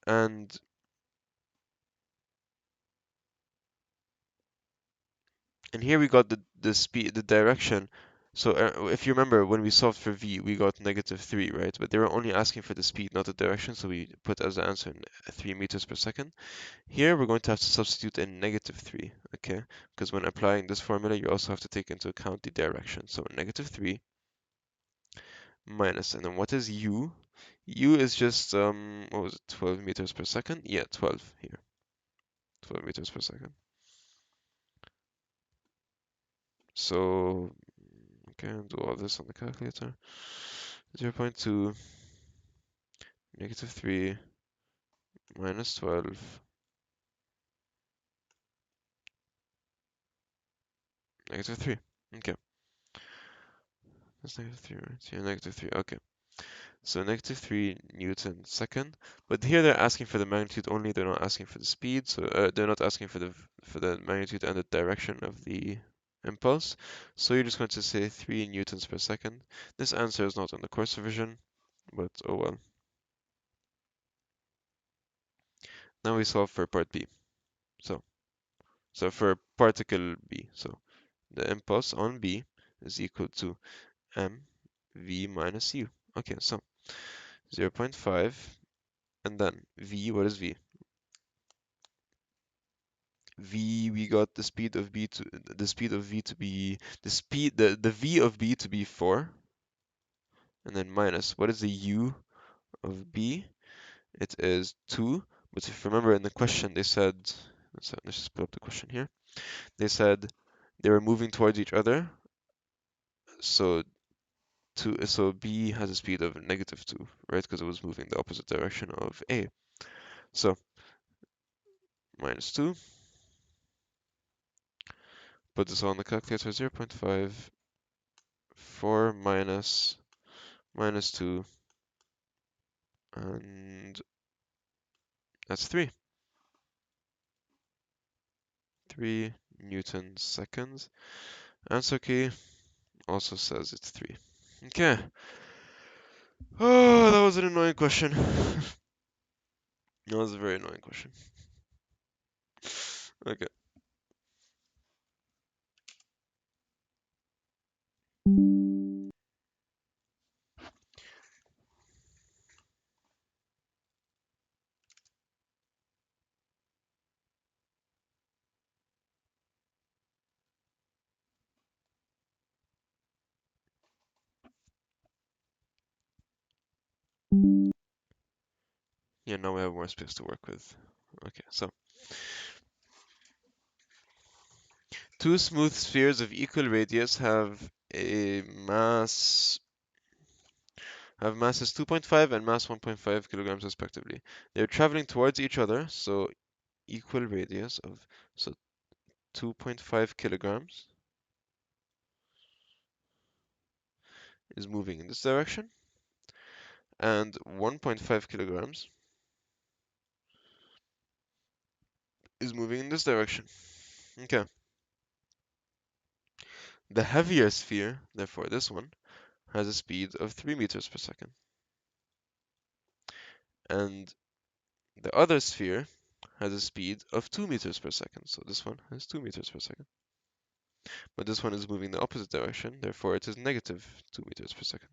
And here we got the speed, the direction. So if you remember, when we solved for v, we got negative 3, right? But they were only asking for the speed, not the direction, so we put as the answer 3 meters per second. Here we're going to have to substitute in negative 3, okay? Because when applying this formula, you also have to take into account the direction. So negative 3 minus, and then what is u? U is just, what was it, 12 meters per second? Yeah, 12 here, 12 meters per second. So, okay, do all this on the calculator. 0.2 -3 minus 12, -3. Okay, that's -3, right? Yeah, -3. Okay, so -3 Newton second. But here they're asking for the magnitude only. They're not asking for the speed. So they're not asking for the magnitude and the direction of the impulse. So you're just going to say 3 newtons per second. This answer is not on the course revision, but oh well. Now we solve for part B. So, so for particle B, so the impulse on B is equal to mv minus u. Okay, so 0.5, and then v, what is v? V, we got the speed of B to the speed of V to be the V of B to be 4, and then minus what is the U of B? It is 2. But if you remember in the question they said, let's just put up the question here. They said they were moving towards each other, so so B has a speed of -2, right? Because it was moving the opposite direction of A. So -2. Put this on the calculator. 0.5, 4 minus -2, and that's 3. 3 Newton seconds. Answer key also says it's 3. Okay. Oh, that was an annoying question. That was a very annoying question. Okay. Yeah, now we have more space to work with. Okay, so two smooth spheres of equal radius have masses 2.5 and mass 1.5 kilograms respectively. They're traveling towards each other, so equal radius of so 2.5 kilograms is moving in this direction, and 1.5 kilograms is moving in this direction. Okay. The heavier sphere, therefore this one, has a speed of 3 meters per second. And the other sphere has a speed of 2 meters per second. So this one has 2 meters per second. But this one is moving the opposite direction, therefore it is -2 meters per second.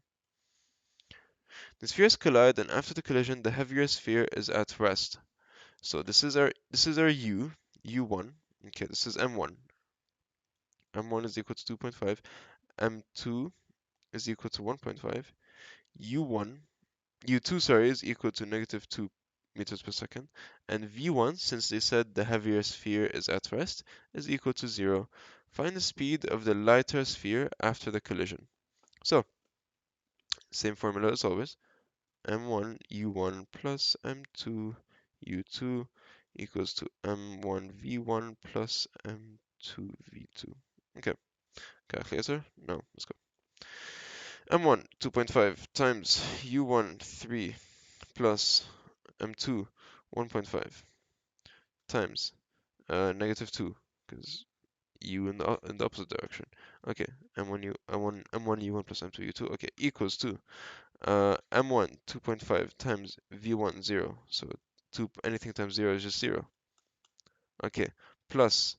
The spheres collide, and after the collision, the heavier sphere is at rest. So this is our U1. Okay, this is M1. M1 is equal to 2.5. M2 is equal to 1.5. U1 U2, sorry, is equal to -2 meters per second, and V1, since they said the heavier sphere is at rest, is equal to 0. Find the speed of the lighter sphere after the collision. So, same formula as always. M1 U1 plus M2 U2 equals to M1 V1 plus M2 V2. Okay, calculator? No, let's go. M1 2.5 times U1 3 plus M2 1.5 times -2, because U in the opposite direction. Okay, M1 U1 plus M2 U2. Okay, equals to M1 2.5 times V1 0. So anything times 0 is just 0. Okay, plus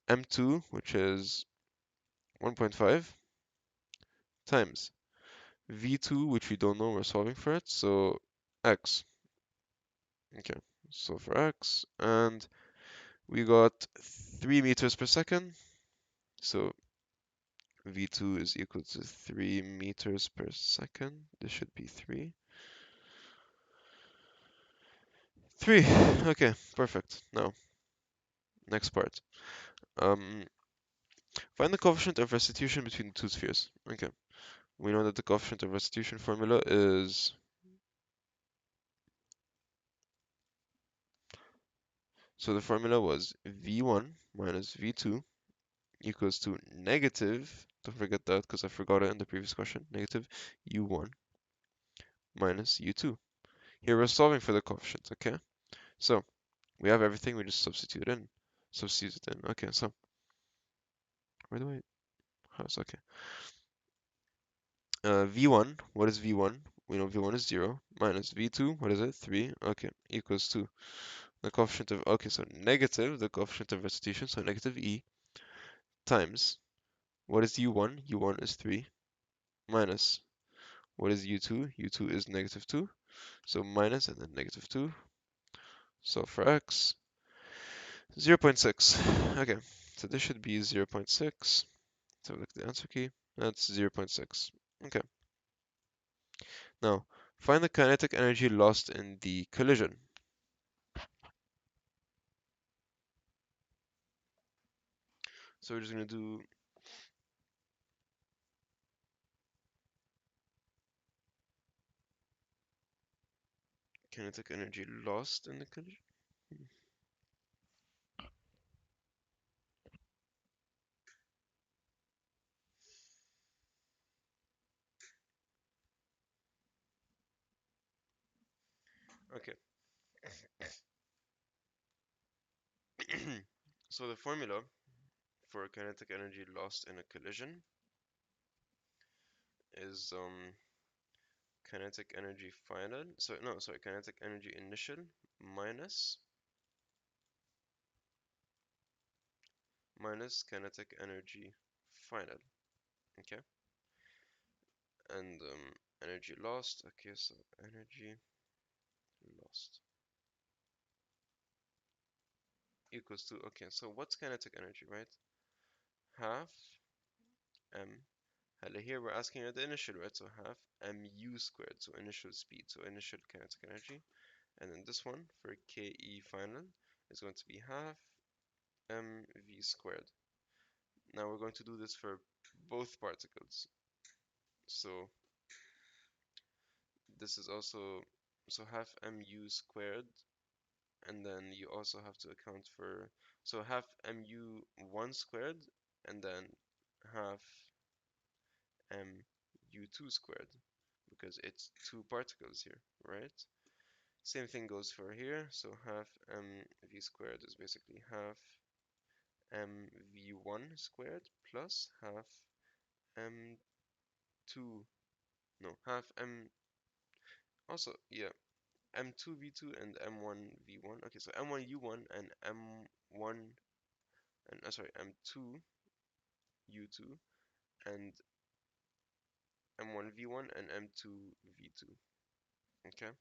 M2, which is 1.5 times V2, which we don't know, we're solving for it. So X. Okay, so for X, and we got 3 meters per second. So V2 is equal to 3 meters per second. This should be 3. 3. Okay, perfect. Now, next part. Um, find the coefficient of restitution between the two spheres. Okay, we know that the coefficient of restitution formula is So the formula was V1 minus V2 equals to negative, don't forget that because I forgot it in the previous question, negative U1 minus U2. Here we're solving for the coefficients, okay? So we have everything, we just substitute in. Substitute it in. Okay, so where do I? House, okay. V1, what is V1? We know V1 is 0, minus V2, what is it? 3, okay, equals to the coefficient of, okay, so negative, the coefficient of restitution, so negative E, times, what is U1? U1 is 3, minus, what is U2? U2 is negative 2, so minus and then negative 2, so for X, 0.6, okay, so this should be 0.6, so look at the answer key, that's 0.6, okay. Now, find the kinetic energy lost in the collision. So we're just going to do kinetic energy lost in the collision. Okay. So the formula for kinetic energy lost in a collision is kinetic energy final. So no, sorry, kinetic energy initial minus kinetic energy final. Okay, and energy lost. Okay, so energy lost equals to, okay, so what's kinetic energy, right? Half m. Hello, here we're asking at the initial, right? So half mu squared, so initial speed, so initial kinetic energy. And then this one for ke final is going to be half mv squared. Now we're going to do this for both particles. So this is also, so half mu squared, and then you also have to account for, so half mu1 squared, and then half mu2 squared, because it's two particles here, right? Same thing goes for here, so half mv squared is basically half mv1 squared plus half m2, no, half m, also, yeah, m2v2 and m1v1. Okay, so m1u1 and m1, and sorry, m2u2 and m1v1 and m2v2. Okay,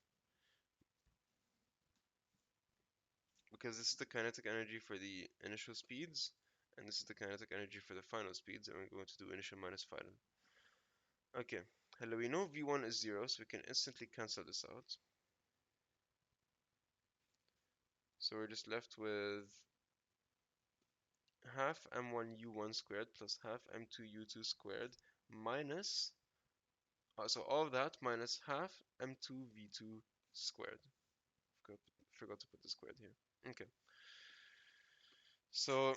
because this is the kinetic energy for the initial speeds, and this is the kinetic energy for the final speeds, and we're going to do initial minus final. Okay, hello, we know v1 is 0, so we can instantly cancel this out. So we're just left with half m1u1 squared plus half m2u2 squared minus, so all of that minus half m2v2 squared. Forgot to put the squared here. Okay, so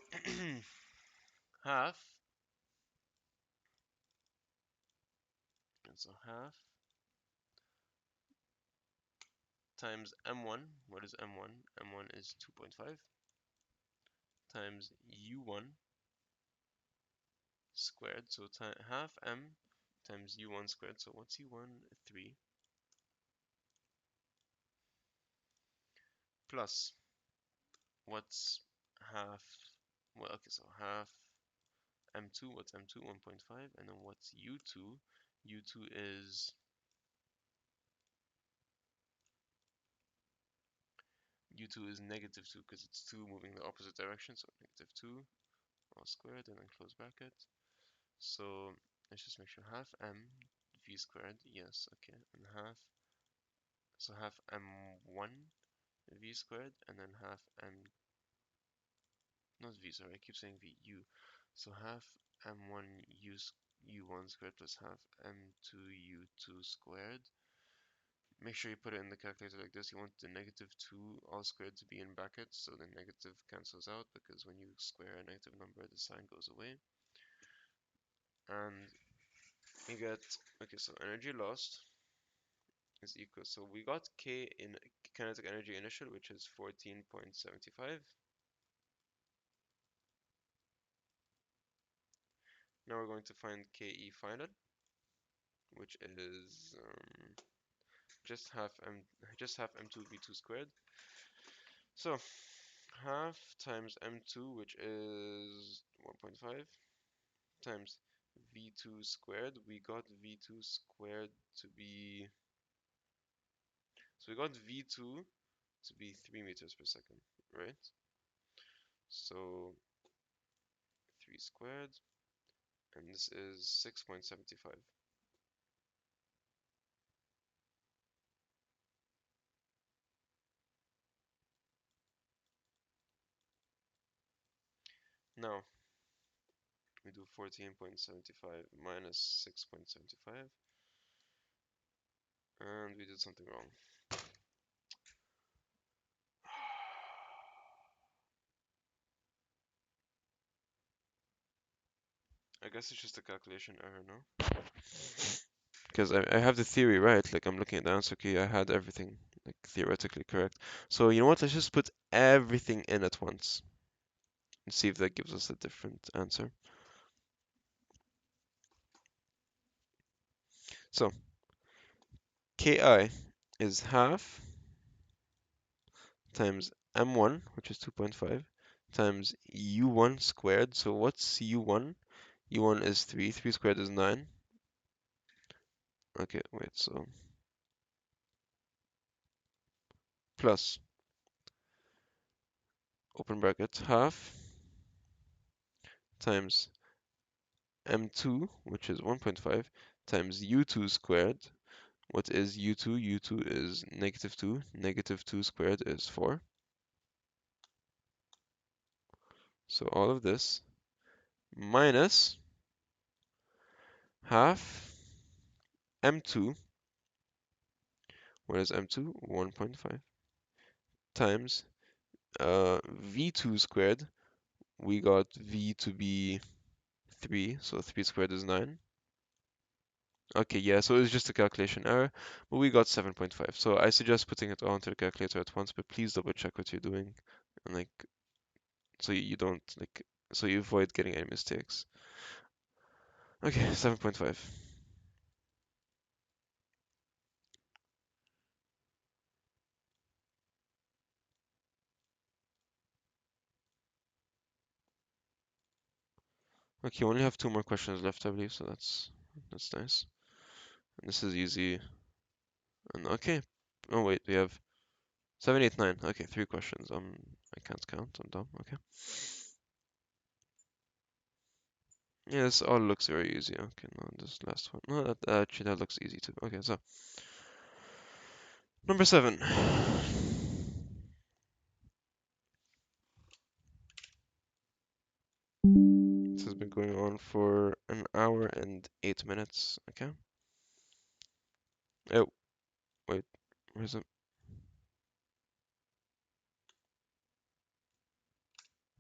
half, and so half times m1, what is m1? m1 is 2.5 times u1 squared, so half m times u1 squared, so what's u1? 3, plus, what's half, well, okay, so half m2, what's m2? 1.5, and then what's u2? u2 is, u2 is negative 2 because it's 2 moving the opposite direction, so negative 2 all squared and then close bracket. So let's just make sure half m v squared, yes, okay, and half, so half m1 v squared and then half m, not v, sorry, I keep saying v, u, so half m1 u1 squared plus half m2 u2 squared make sure you put it in the calculator like this. You want the -2 all squared to be in brackets, so the negative cancels out because when you square a negative number, the sign goes away. And you get, okay, so energy lost is equal, so we got K in kinetic energy initial, which is 14.75. Now we're going to find KE final, which is just half m2 v2 squared. So half times m2, which is 1.5, times v2 squared. We got v2 squared to be, so we got v2 to be 3 meters per second, right? So 3 squared, and this is 6.75. Now we do 14.75 minus 6.75, and we did something wrong. I guess it's just a calculation error, no? Because I have the theory right, like I'm looking at the answer key, I had everything like theoretically correct. So you know what, let's just put everything in at once and see if that gives us a different answer. So Ki is half times m1, which is 2.5, times u1 squared. So what's u1? u1 is 3, 3 squared is 9. Okay, wait, so plus, open bracket, half times m2, which is 1.5, times u2 squared. What is u2? u2 is -2. -2 squared is 4. So all of this minus half m2. What is m2? 1.5 times v2 squared. We got v to be 3, so 3 squared is 9. Okay, yeah, so it's just a calculation error, but we got 7.5. So I suggest putting it all into the calculator at once, but please double check what you're doing, and like, so you don't, like, so you avoid getting any mistakes. Okay, 7.5. Okay, we only have 2 more questions left, I believe, so that's nice. And this is easy. And okay, oh wait, we have 7, 8, 9. Okay, 3 questions. I can't count. I'm dumb. Okay. Yeah, this all looks very easy. Okay, no, this last one. No, that actually that looks easy too. Okay, so number 7. This has been going on for an hour and 8 minutes. Okay. Oh, wait. Where's it?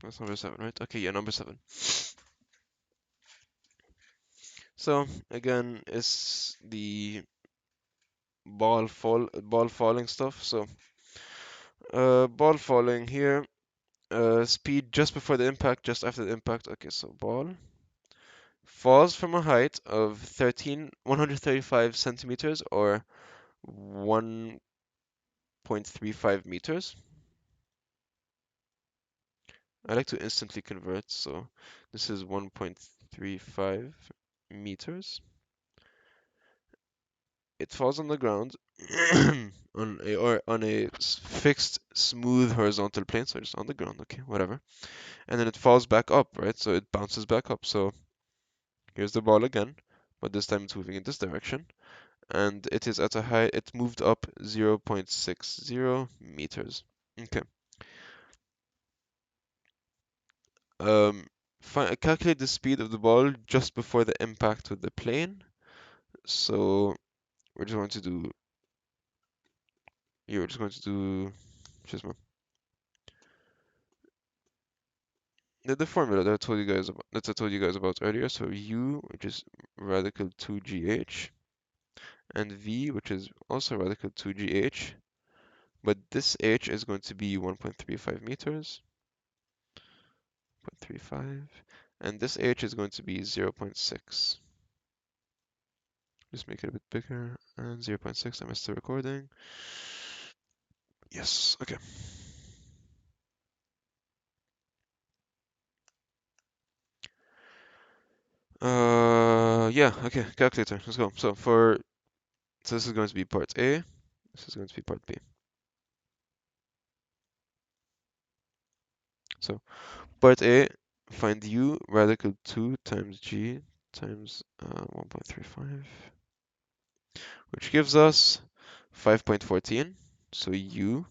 That's number 7, right? Okay, yeah, number 7. So again, it's the ball falling stuff. So ball falling here. Speed just before the impact, just after the impact. Okay, so ball falls from a height of 135 centimeters or 1.35 meters. I like to instantly convert, so this is 1.35 meters. It falls on the ground on a fixed smooth horizontal plane, so just on the ground, okay, whatever. And then it falls back up, right? So it bounces back up. So here's the ball again, but this time it's moving in this direction. And it is at a height, it moved up 0.60 meters. Okay. Um, calculate the speed of the ball just before the impact with the plane. So we're just going to do You're just going to do just the formula that I told you guys about earlier. So U, which is radical 2GH, and V, which is also radical 2GH, but this H is going to be 1.35 meters, 0.35, and this H is going to be 0.6. Just make it a bit bigger, and 0.6, I missed the recording. Yes, okay. Yeah, okay, calculator, let's go. So this is going to be part A, this is going to be part B. So part A, find U radical 2 times G times 1.35, which gives us 5.14. So U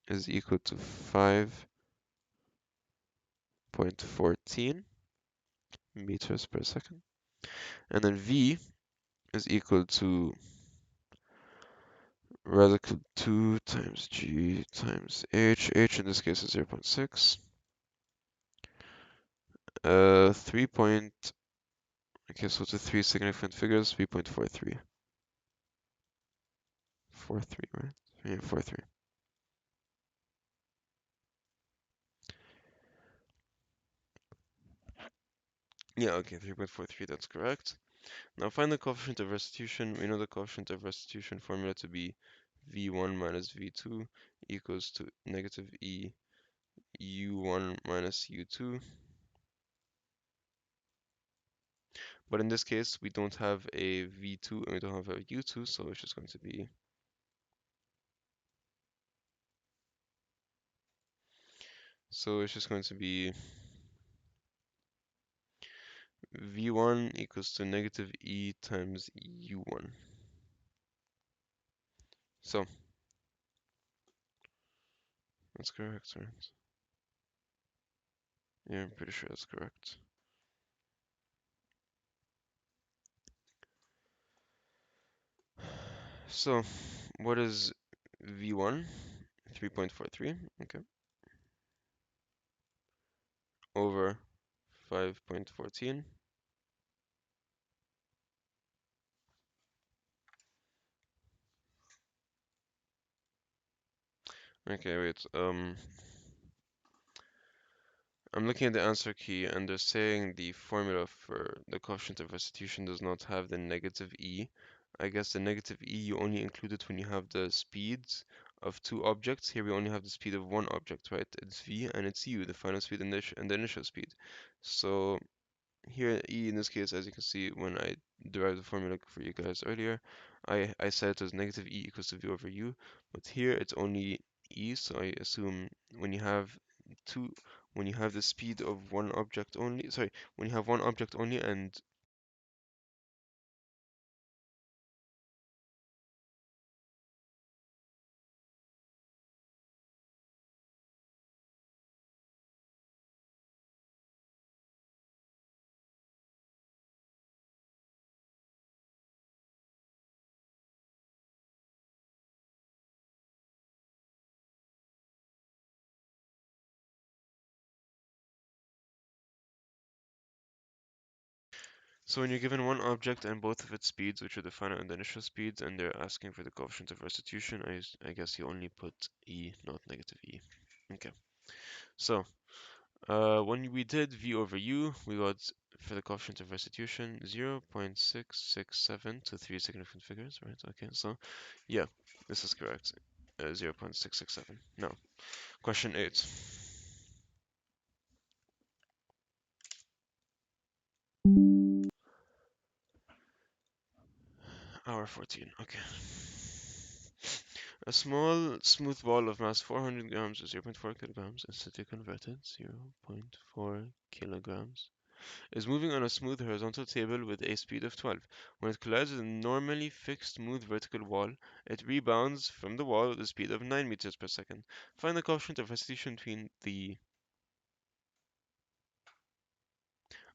is equal to 5.14 meters per second. And then V is equal to radical 2 times G times H in this case is 0.6. 3 point, okay, so it's a 3 significant figures, 3.43. 43, right? Yeah, 43. Yeah, okay, 3.43, that's correct. Now find the coefficient of restitution. We know the coefficient of restitution formula to be V1 minus V2 equals to negative E U1 minus U2. But in this case, we don't have a V2 and we don't have a U2, so it's just going to be V1 equals to negative E times U1. So that's correct, right? Yeah, I'm pretty sure that's correct. So what is V1? 3.43, okay, over 5.14. Okay, wait. I'm looking at the answer key and they're saying the formula for the coefficient of restitution does not have the negative E. I guess the negative E you only include it when you have the speeds of two objects. Here we only have the speed of one object, right? It's V and it's U, the final speed and the initial speed. So here E in this case, as you can see when I derived the formula for you guys earlier, I said it was negative E equals to V over U, but here it's only E, so I assume when you have two, when you have the speed of one object only, sorry, when you have one object only and so when you're given one object and both of its speeds, which are the final and the initial speeds, and they're asking for the coefficient of restitution, I guess you only put E, not negative E. Okay, so when we did V over U, we got for the coefficient of restitution 0.667 to three significant figures, right? Okay, so yeah, this is correct. 0.667. Now, question 8. Hour 14. Okay. A small, smooth ball of mass 400 grams or 0.4 kilograms, instantly converted 0.4 kilograms, is moving on a smooth horizontal table with a speed of 12. When it collides with a normally fixed smooth vertical wall, it rebounds from the wall with a speed of 9 meters per second. Find the coefficient of restitution between the...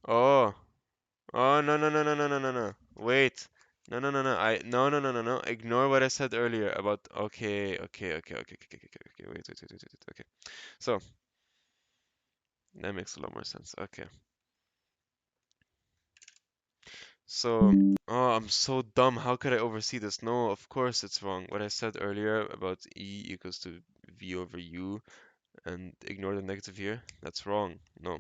Oh, oh, no, no, no, no, no, no, no, no. Wait. No, no, no, no. No, no, no, no, no. Ignore what I said earlier about. Okay, okay, okay, okay, okay, okay, okay, okay. Wait. Okay. So that makes a lot more sense. Okay. So, oh, I'm so dumb. How could I oversee this? No, of course it's wrong. What I said earlier about E equals to V over U and ignore the negative here, that's wrong. No.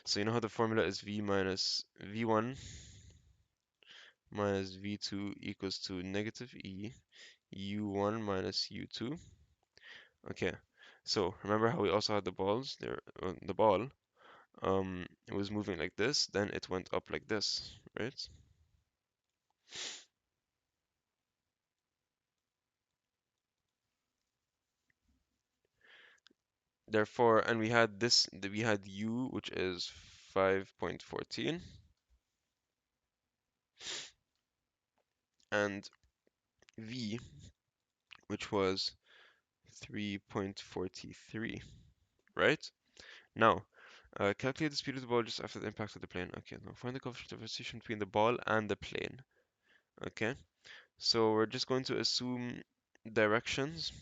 So you know how the formula is V minus V1 minus V2 equals to negative E U1 minus U2. Okay. So remember how we also had the balls there, the ball, it was moving like this, then it went up like this, right? Therefore, and we had this, we had U, which is 5.14, and V, which was 3.43, right? Now, calculate the speed of the ball just after the impact of the plane. Okay, now find the coefficient of rotation between the ball and the plane. Okay, so we're just going to assume directions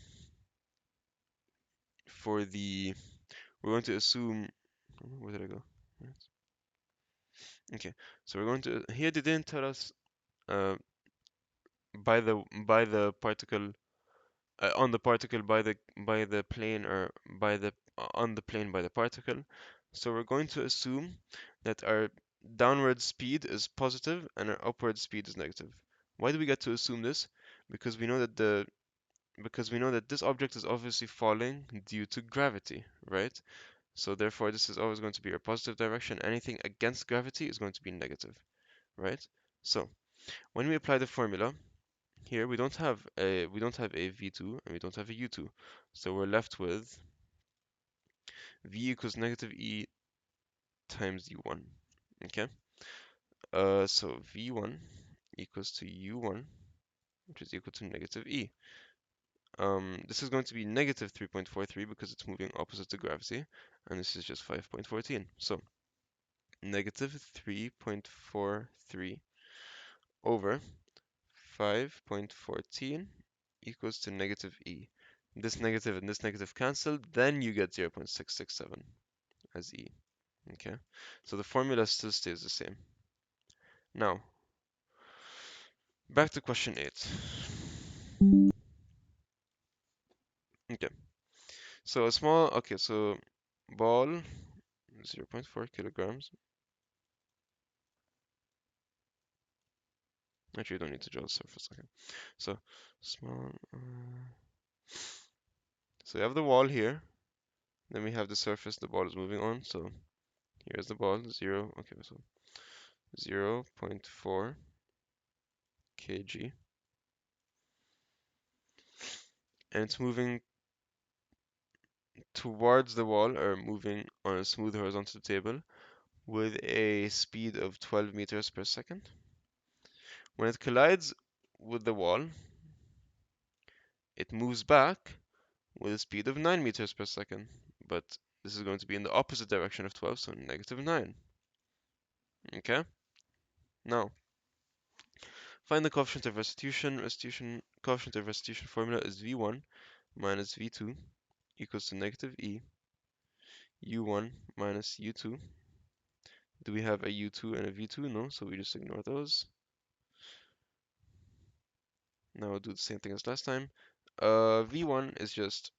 for the, we're going to assume, where did I go? Right. Okay, so we're going to, here they didn't tell us uh, by the particle on the particle by the plane or by the on the plane by the particle. So we're going to assume that our downward speed is positive and our upward speed is negative. Why do we get to assume this? Because we know that this object is obviously falling due to gravity, right? So therefore this is always going to be our positive direction. Anything against gravity is going to be negative, right? So when we apply the formula, here we don't have a v2 and we don't have a u2, so we're left with v equals negative e times u1. Okay, so v1 equals to u1, which is equal to negative e. This is going to be negative 3.43 because it's moving opposite to gravity, and this is just 5.14. So negative 3.43 over 5.14 equals to negative e. This negative and this negative cancel, then you get 0.667 as e. Okay, so the formula still stays the same. Now, back to question 8. Okay, so so ball 0.4 kilograms. Actually, you don't need to draw the surface. Okay, so small. So we have the wall here, then we have the surface the ball is moving on. So here's the ball, 0. Okay, so 0.4 kg, and it's moving towards the wall or moving on a smooth horizontal table with a speed of 12 meters per second. When it collides with the wall, it moves back with a speed of 9 meters per second. But this is going to be in the opposite direction of 12, so negative 9. Okay? Now, find the coefficient of restitution. Coefficient of restitution formula is V1 minus V2 equals to negative E U1 minus U2. Do we have a U2 and a V2? No, so we just ignore those. Now we'll do the same thing as last time. V1 is just,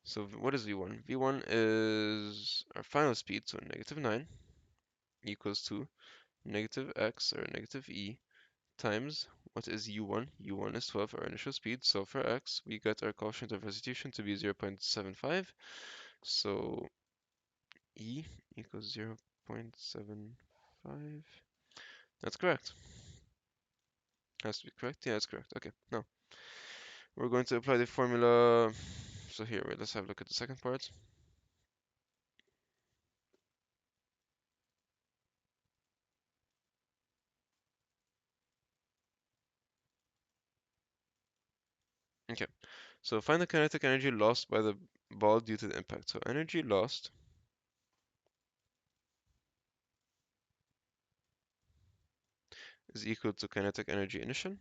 so what is V1? V1 is our final speed, so negative 9 equals to negative x or negative e times, what is U1? U1 is 12, our initial speed, so for x we get our coefficient of restitution to be 0.75, so e equals 0.75. That's correct. Has to be correct? Yeah, that's correct. Okay, now we're going to apply the formula. So here, wait, let's have a look at the second part. Okay, so find the kinetic energy lost by the ball due to the impact. So energy lost is equal to kinetic energy initial.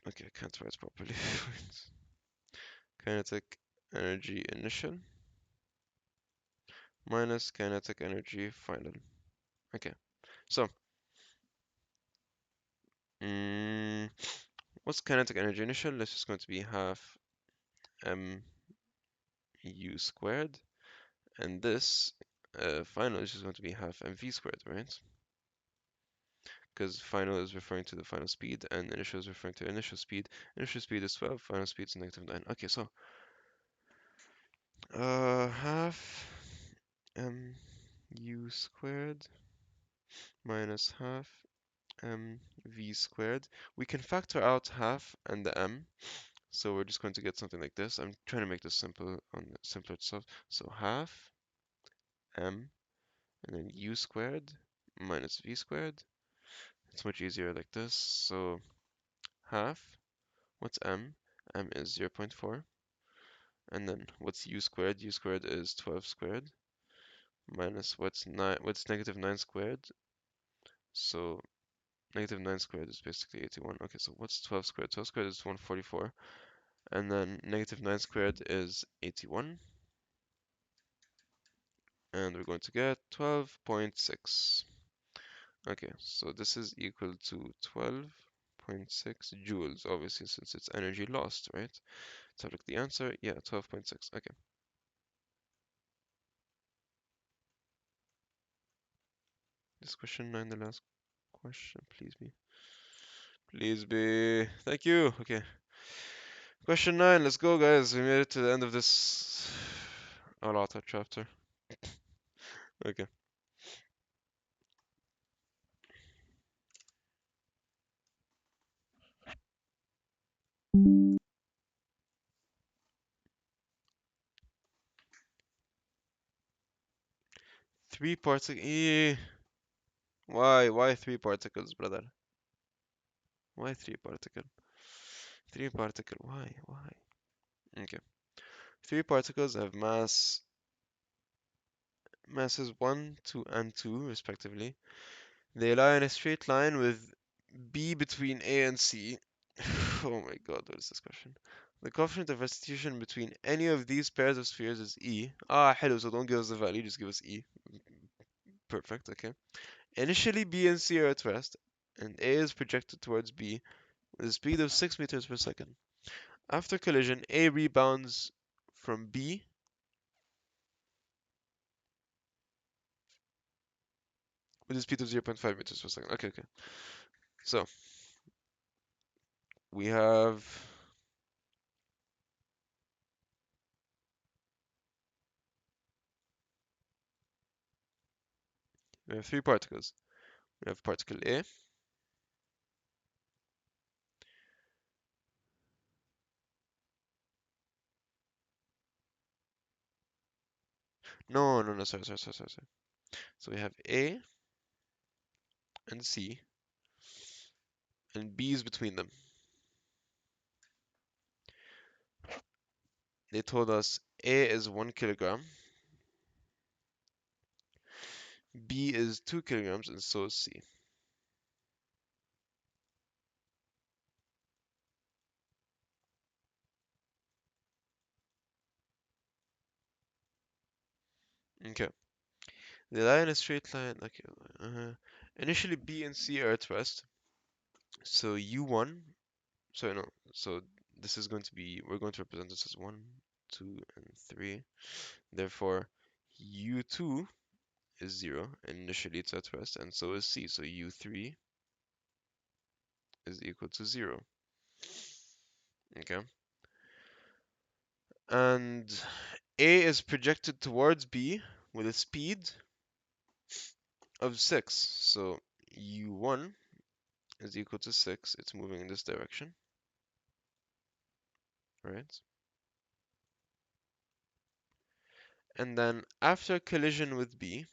Okay, I can't write properly. Kinetic energy initial minus kinetic energy final. Okay, so mm, what's kinetic energy initial? This is going to be half mu squared, and this final is just going to be half mv squared, right? Because final is referring to the final speed, and initial is referring to initial speed. Initial speed is 12, final speed is -9. Okay, so half mu squared minus half mv squared. We can factor out half and the m, so we're just going to get something like this. I'm trying to make this simple on the simpler stuff. So half m and then u squared minus v squared. It's much easier like this. So half, what's m? M is 0.4. And then what's u squared? U squared is 12 squared minus what's negative 9 squared? So negative 9 squared is basically 81. Okay, so what's 12 squared? 12 squared is 144. And then negative 9 squared is 81. And we're going to get 12.6. Okay, so this is equal to 12.6 joules, obviously, since it's energy lost, right? So look the answer, yeah, 12.6. Okay. This question 9, the last question, please be. Please be. Thank you. Okay. Question 9, let's go, guys. We made it to the end of this Alata chapter. Okay. Three particles. Why? Why three particles, brother? Why three particle? Three particle. Why? Why? Okay. Three particles have masses 1, 2, and 2, respectively. They lie in a straight line with B between A and C. Oh my god, what is this question? The coefficient of restitution between any of these pairs of spheres is E. Ah, hello, so don't give us the value, just give us E. Perfect, okay. Initially, B and C are at rest, and A is projected towards B with a speed of 6 meters per second. After collision, A rebounds from B with a speed of 0.5 meters per second. Okay, okay. So, we have three particles. We have particle A, no, no, no, sorry. So we have A and C, and B is between them. They told us A is 1 kilogram, B is 2 kilograms, and so is C. Okay. They lie in a straight line. Okay. Initially, B and C are at rest. So U1, sorry, no. So this is going to be, we're going to represent this as 1, 2, and 3. Therefore, U2 is 0, and initially it's at rest, and so is C. So U3 is equal to 0. Okay. And A is projected towards B with a speed of 6. So U1 is equal to 6. It's moving in this direction, right? And then after collision with B,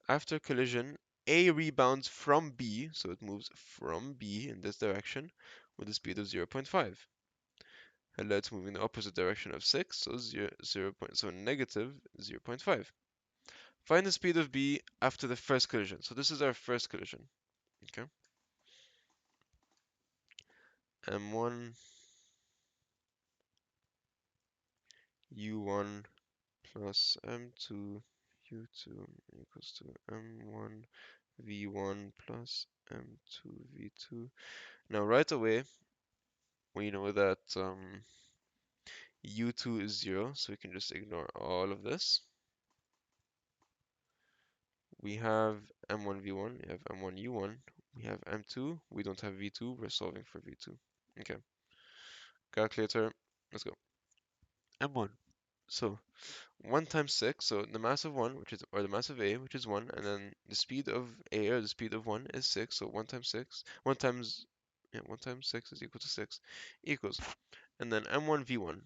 after collision, A rebounds from B, so it moves from B in this direction with a speed of 0.5. And let's move in the opposite direction of 6, so 0, so negative 0.5. Find the speed of B after the first collision. So this is our first collision. Okay. M1 U1 plus M2 U2 equals to M1 V1 plus M2 V2. Now right away we know that U2 is 0, so we can just ignore all of this. We have M1 V1, we have M1 U1, we have M2, we don't have V2, we're solving for V2. Okay, calculator, let's go. M1. So 1 times 6, so the mass of 1, which is, or the mass of A, which is 1, and then the speed of A, or the speed of 1 is 6, so 1 times 6, 1 times, yeah, 1 times 6 is equal to 6, equals, and then M1 V1,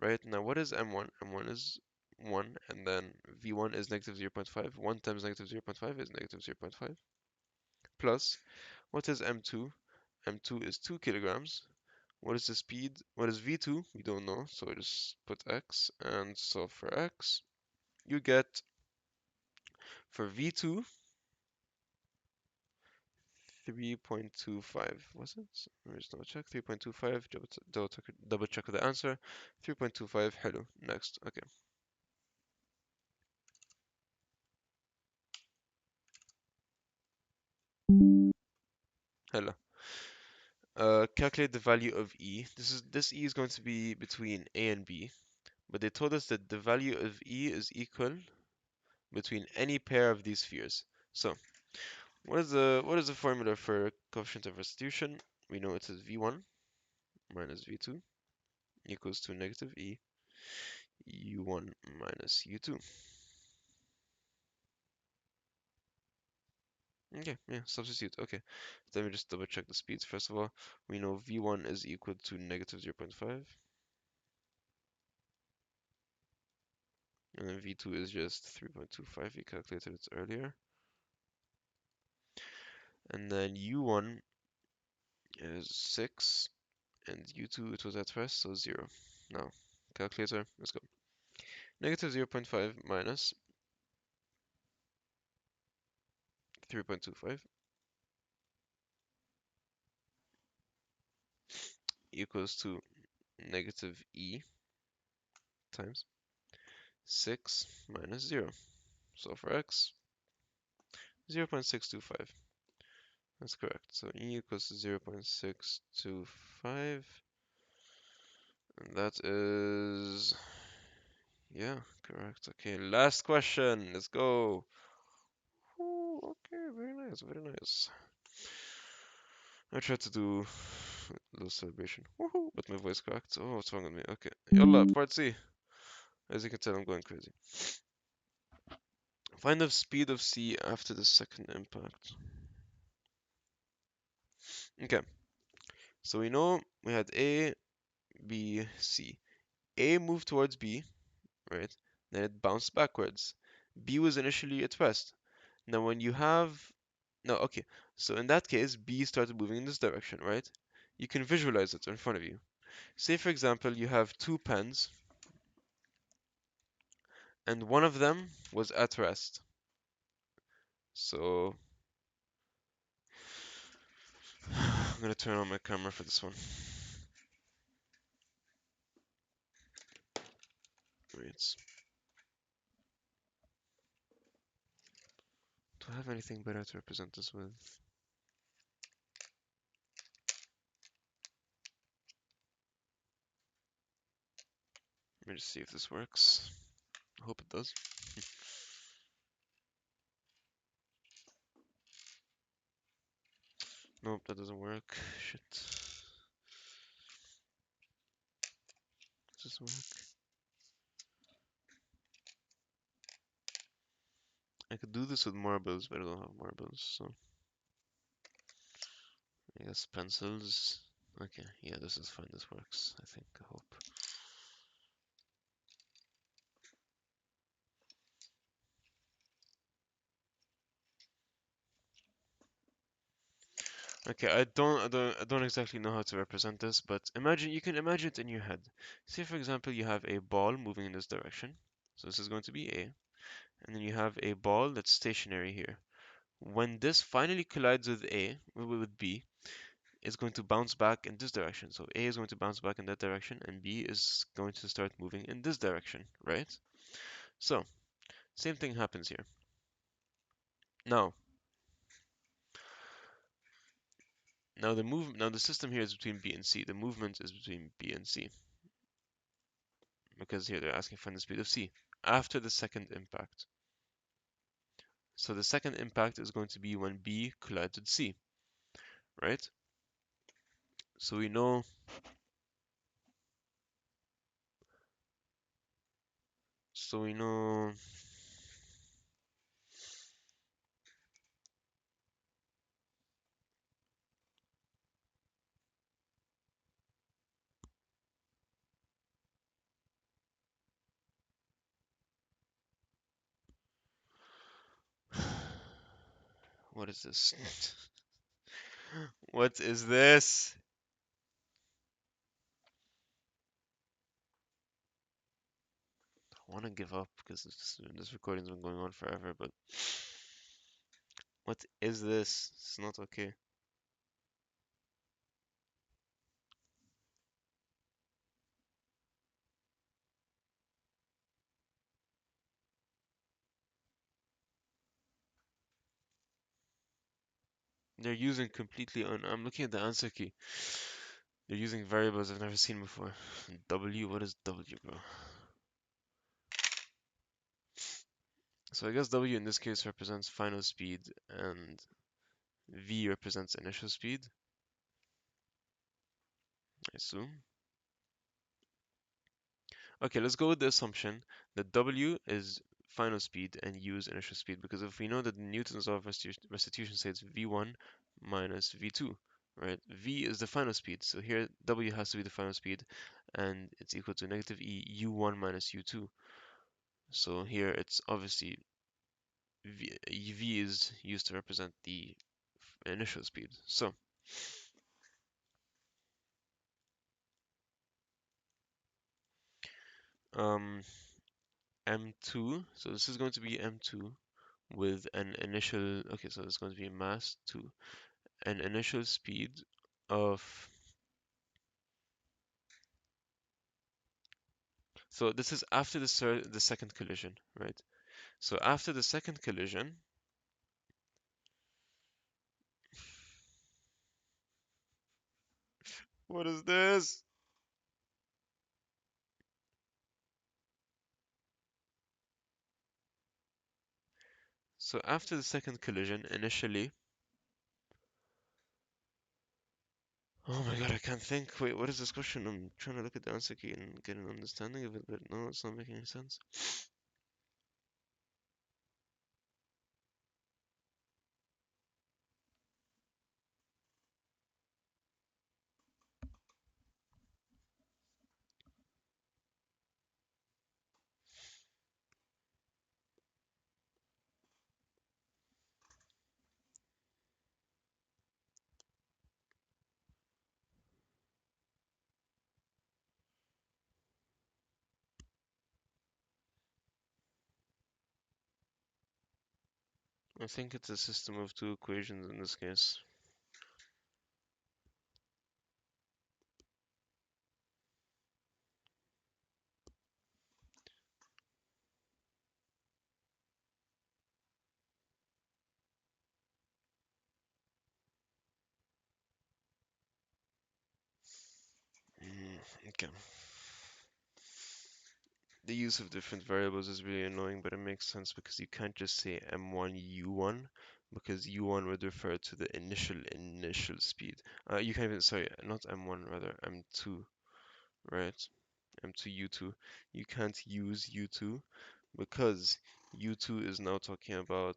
right? Now what is M1? M1 is 1, and then V1 is negative 0.5, 1 times negative 0.5 is negative 0.5, plus, what is M2? M2 is 2 kilograms. What is the speed? What is V2? We don't know, so we just put X and solve for X. You get, for V2, 3.25, was it? Let me just double check, 3.25, double check the answer, 3.25, hello, next, okay. Hello. Calculate the value of E. This E is going to be between A and B, but they told us that the value of E is equal between any pair of these spheres. So, what is the formula for coefficient of restitution? We know it is V1 minus V2 equals to negative E U1 minus U2. Okay, yeah, substitute. Okay, let me just double check the speeds first of all. We know V1 is equal to negative 0.5, and then V2 is just 3.25. We calculated it earlier. And then U1 is 6, and U2 it was at first, so 0. Now, calculator, let's go. Negative 0.5 minus 3.25 equals to negative E times 6 minus 0. So for X, 0.625. That's correct. So E equals to 0.625. And that is, yeah, correct. Okay, last question. Let's go. Ooh, okay, very nice, very nice. I tried to do a little celebration. Woohoo! But my voice cracked. Oh, what's wrong with me? Okay. Yalla, part C. As you can tell, I'm going crazy. Find the speed of C after the second impact. Okay. So we know we had A, B, C. A moved towards B, right? Then it bounced backwards. B was initially at rest. Now when you have, no, okay. So in that case, B started moving in this direction, right? You can visualize it in front of you. Say for example, you have two pens, and one of them was at rest. So I'm gonna turn on my camera for this one. Wait. Do I have anything better to represent this with? Let me just see if this works. I hope it does. Nope, that doesn't work. Shit. Does this work? I could do this with marbles, but I don't have marbles, so I guess pencils. Okay, yeah, this is fine. This works, I think. I hope. Okay, I don't exactly know how to represent this, but you can imagine it in your head. Say, for example, you have a ball moving in this direction. So this is going to be A, and then you have a ball that's stationary here. When this finally collides with with B, it's going to bounce back in this direction. So A is going to bounce back in that direction, and B is going to start moving in this direction, right? So, same thing happens here. Now, now the system here is between B and C. The movement is between B and C because here they're asking find the speed of C after the second impact. So the second impact is going to be when B collides with C, right? So we know so we know what is this? What is this? I want to give up because this recording's been going on forever, but what is this? It's not okay. They're using I'm looking at the answer key. They're using variables I've never seen before. W, what is W, bro? So I guess W in this case represents final speed and V represents initial speed, I assume. Okay, let's go with the assumption that W is final speed and U is initial speed, because if we know that Newton's law of restitution says V1 minus V2, right? V is the final speed, so here W has to be the final speed, and it's equal to negative E U1 minus U2. So here it's obviously V is used to represent the initial speed. So um, M2, so this is going to be M2 with an initial, okay, so it's going to be mass 2, an initial speed of, so this is after the second collision, right? So after the second collision, what is this? So after the second collision, initially, oh my god, I can't think. Wait, what is this question? I'm trying to look at the answer key and get an understanding of it, but no, it's not making any sense. I think it's a system of two equations in this case. Okay. The use of different variables is really annoying, but it makes sense because you can't just say m1 u1 because u1 would refer to the initial speed. You can't even, sorry, not m1, rather m2, right? M2 u2. You can't use u2 because u2 is now talking about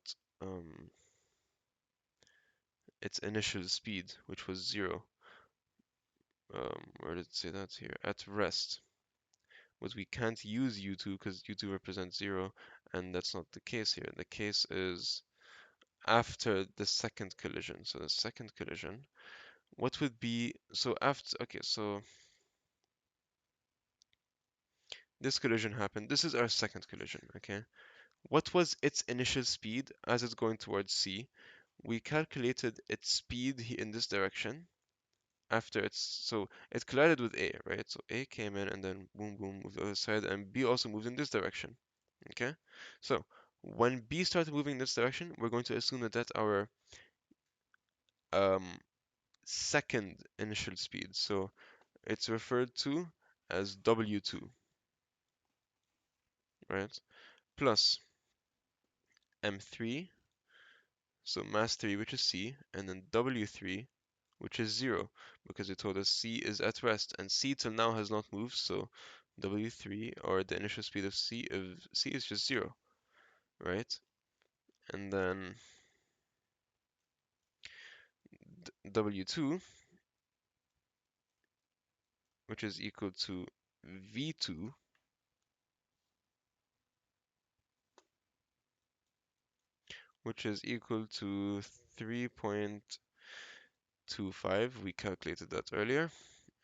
its initial speed, which was 0. Where did it say that here? At rest. Was we can't use u2 because u2 represents 0, and that's not the case here. The case is after the second collision. So the second collision, what would be, so after, okay, so this collision happened. This is our second collision, okay? What was its initial speed as it's going towards C? We calculated its speed in this direction after so it collided with A, right? So A came in and then boom, boom, moved the other side, and B also moved in this direction. Okay? So when B started moving in this direction, we're going to assume that that's our um, second initial speed. So it's referred to as W2, right? Plus M3, so mass 3, which is C, and then W3, which is 0, because it told us C is at rest, and C till now has not moved, so W3, or the initial speed of C is just 0, right? And then W2, which is equal to V2, which is equal to 3.25. We calculated that earlier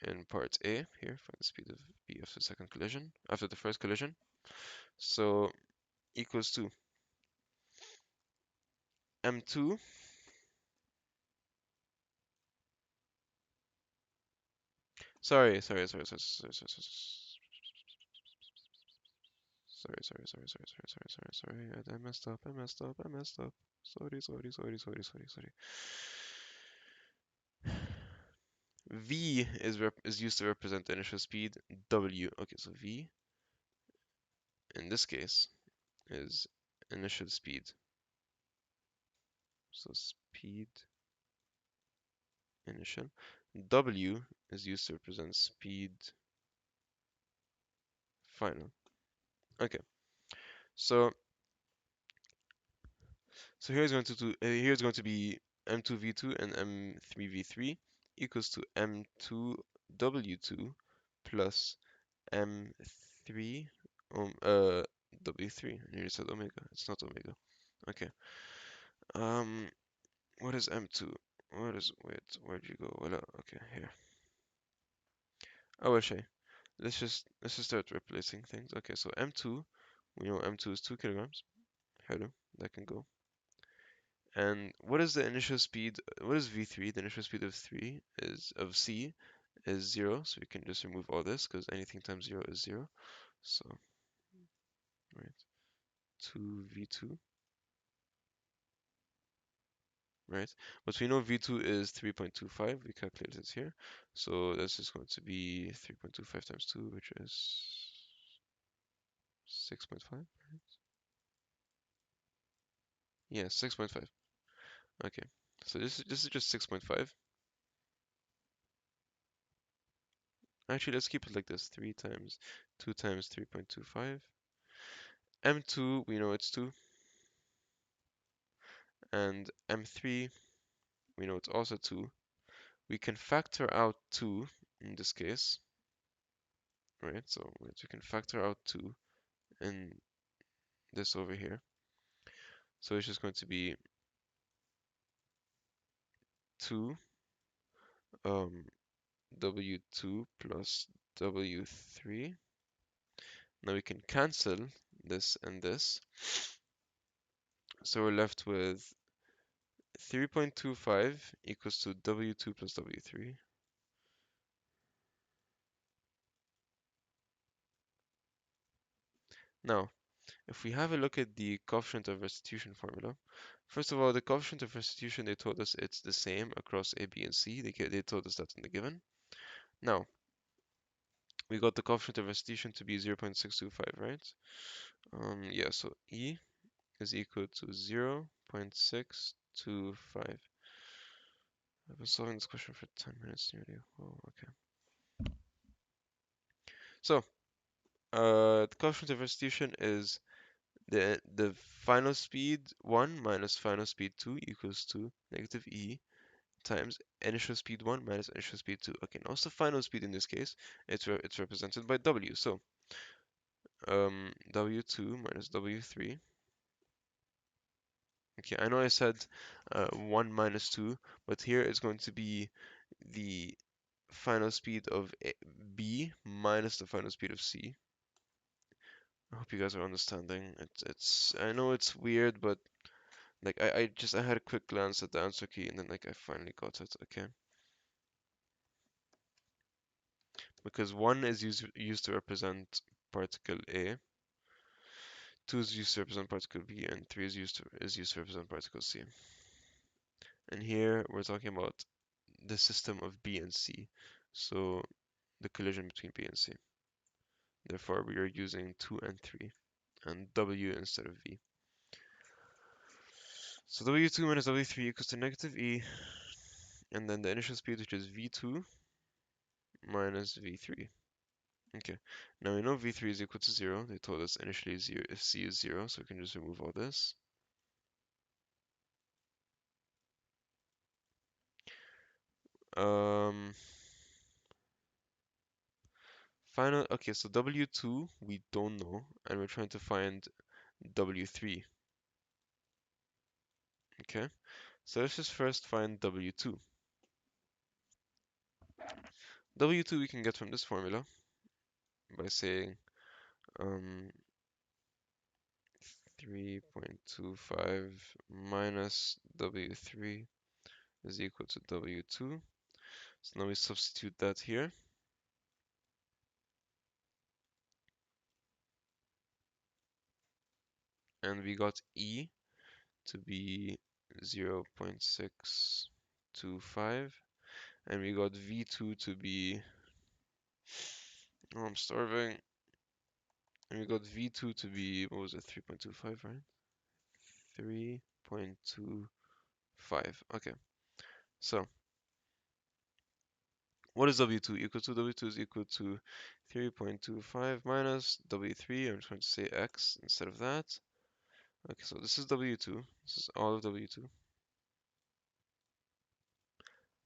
in part A here for the speed of B after the second collision, after the first collision. So equals to M2, sorry. I messed up. Sorry. V is used to represent the initial speed. W, okay, so V in this case is initial speed. So speed initial. W is used to represent speed final. Okay, so here's going to be M2V2 and M3V3 equals to M2W2 plus M3 W3. I nearly said omega. It's not omega. Okay. Um, what is M2? Where'd you go? Well, okay, here. Oh, actually, let's just start replacing things. Okay, so M2, we know M2 is 2 kilograms. Hello, that can go. And what is the initial speed? What is V3? The initial speed of C is 0, so we can just remove all this because anything times 0 is 0. So, right, 2V2, right? But we know V2 is 3.25. We calculated it here. So this is going to be 3.25 times 2, which is 6.5. Yeah, 6.5. Okay. So this is just 6.5. Actually, let's keep it like this. 3 times 2 times 3.25. M2, we know it's 2. And M3, we know it's also 2. We can factor out 2 in this case, right? So we can factor out 2 in this over here. So it's just going to be 2 um, W2 plus W3. Now we can cancel this and this. So we're left with 3.25 equals to W2 plus W3. Now, if we have a look at the coefficient of restitution formula, first of all, the coefficient of restitution, they told us it's the same across A, B, and C. They told us that in the given. Now, we got the coefficient of restitution to be 0.625, right? Yeah, so E is equal to 0.625. I've been solving this question for 10 minutes nearly. Oh, okay. So, the coefficient of restitution is the final speed 1 minus final speed 2 equals to negative E times initial speed 1 minus initial speed 2. Okay, now what's the final speed in this case? It's represented by W. So, W2 minus W3. Okay, I know I said 1 minus 2, but here it's going to be the final speed of B minus the final speed of C. I hope you guys are understanding. I know it's weird, but like I had a quick glance at the answer key and then like I finally got it, okay? Because 1 is used to represent particle A, 2 is used to represent particle B, and 3 is used to represent particle C. And here we're talking about the system of B and C. So the collision between B and C. Therefore, we are using 2 and 3 and W instead of V. So W2 minus W3 equals to negative E, and then the initial speed, which is V2 minus V3. Okay, now we know V3 is equal to 0. They told us initially 0 if C is 0, so we can just remove all this. Um, okay, so W2 we don't know, and we're trying to find W3. Okay, so let's just first find W2. W2 we can get from this formula by saying 3.25 minus W3 is equal to W2. So now we substitute that here. And we got E to be 0.625. And we got V2 to be, oh, I'm starving. And we got V2 to be, what was it, 3.25, right? 3.25. Okay. So, what is W2 equal to? W2 is equal to 3.25 minus W3. I'm just going to say X instead of that. Okay, so this is W2. This is all of W2.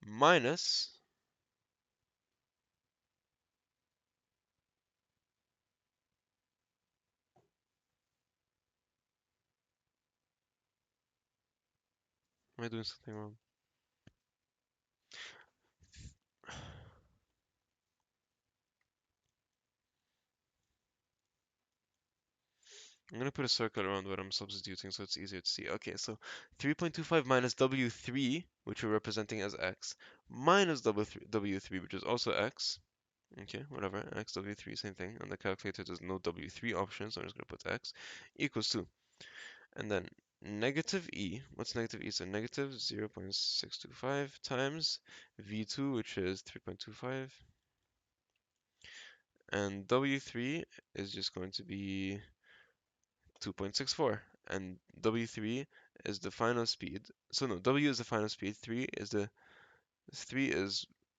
Minus, am I doing something wrong? I'm gonna put a circle around what I'm substituting so it's easier to see. Okay, so 3.25 minus W3, which we're representing as X, minus W3, which is also X. Okay, whatever, X, W3, same thing. On the calculator, there's no W3 option, so I'm just gonna put X equals 2. And then negative E, what's negative E? So negative 0.625 times V2, which is 3.25. And W3 is just going to be 2.64, and W3 is the final speed. So no, W is the final speed, 3 is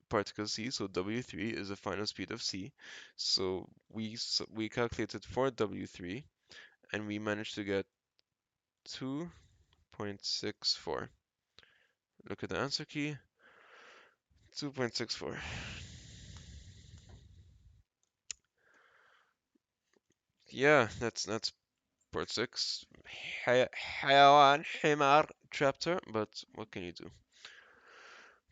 particle C, so W3 is the final speed of C. So we calculated for W3 and we managed to get 2.64. Look at the answer key, 2.64. Yeah, that's part 6. حيوان حمار chapter, but what can you do?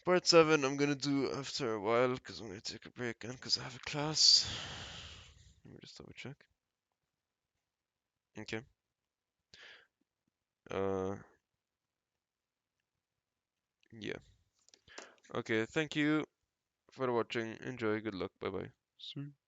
Part 7 I'm gonna do after a while because I'm gonna take a break and because I have a class. Let me just double check. Okay. Uh, yeah. Okay, thank you for watching. Enjoy. Good luck. Bye bye. See.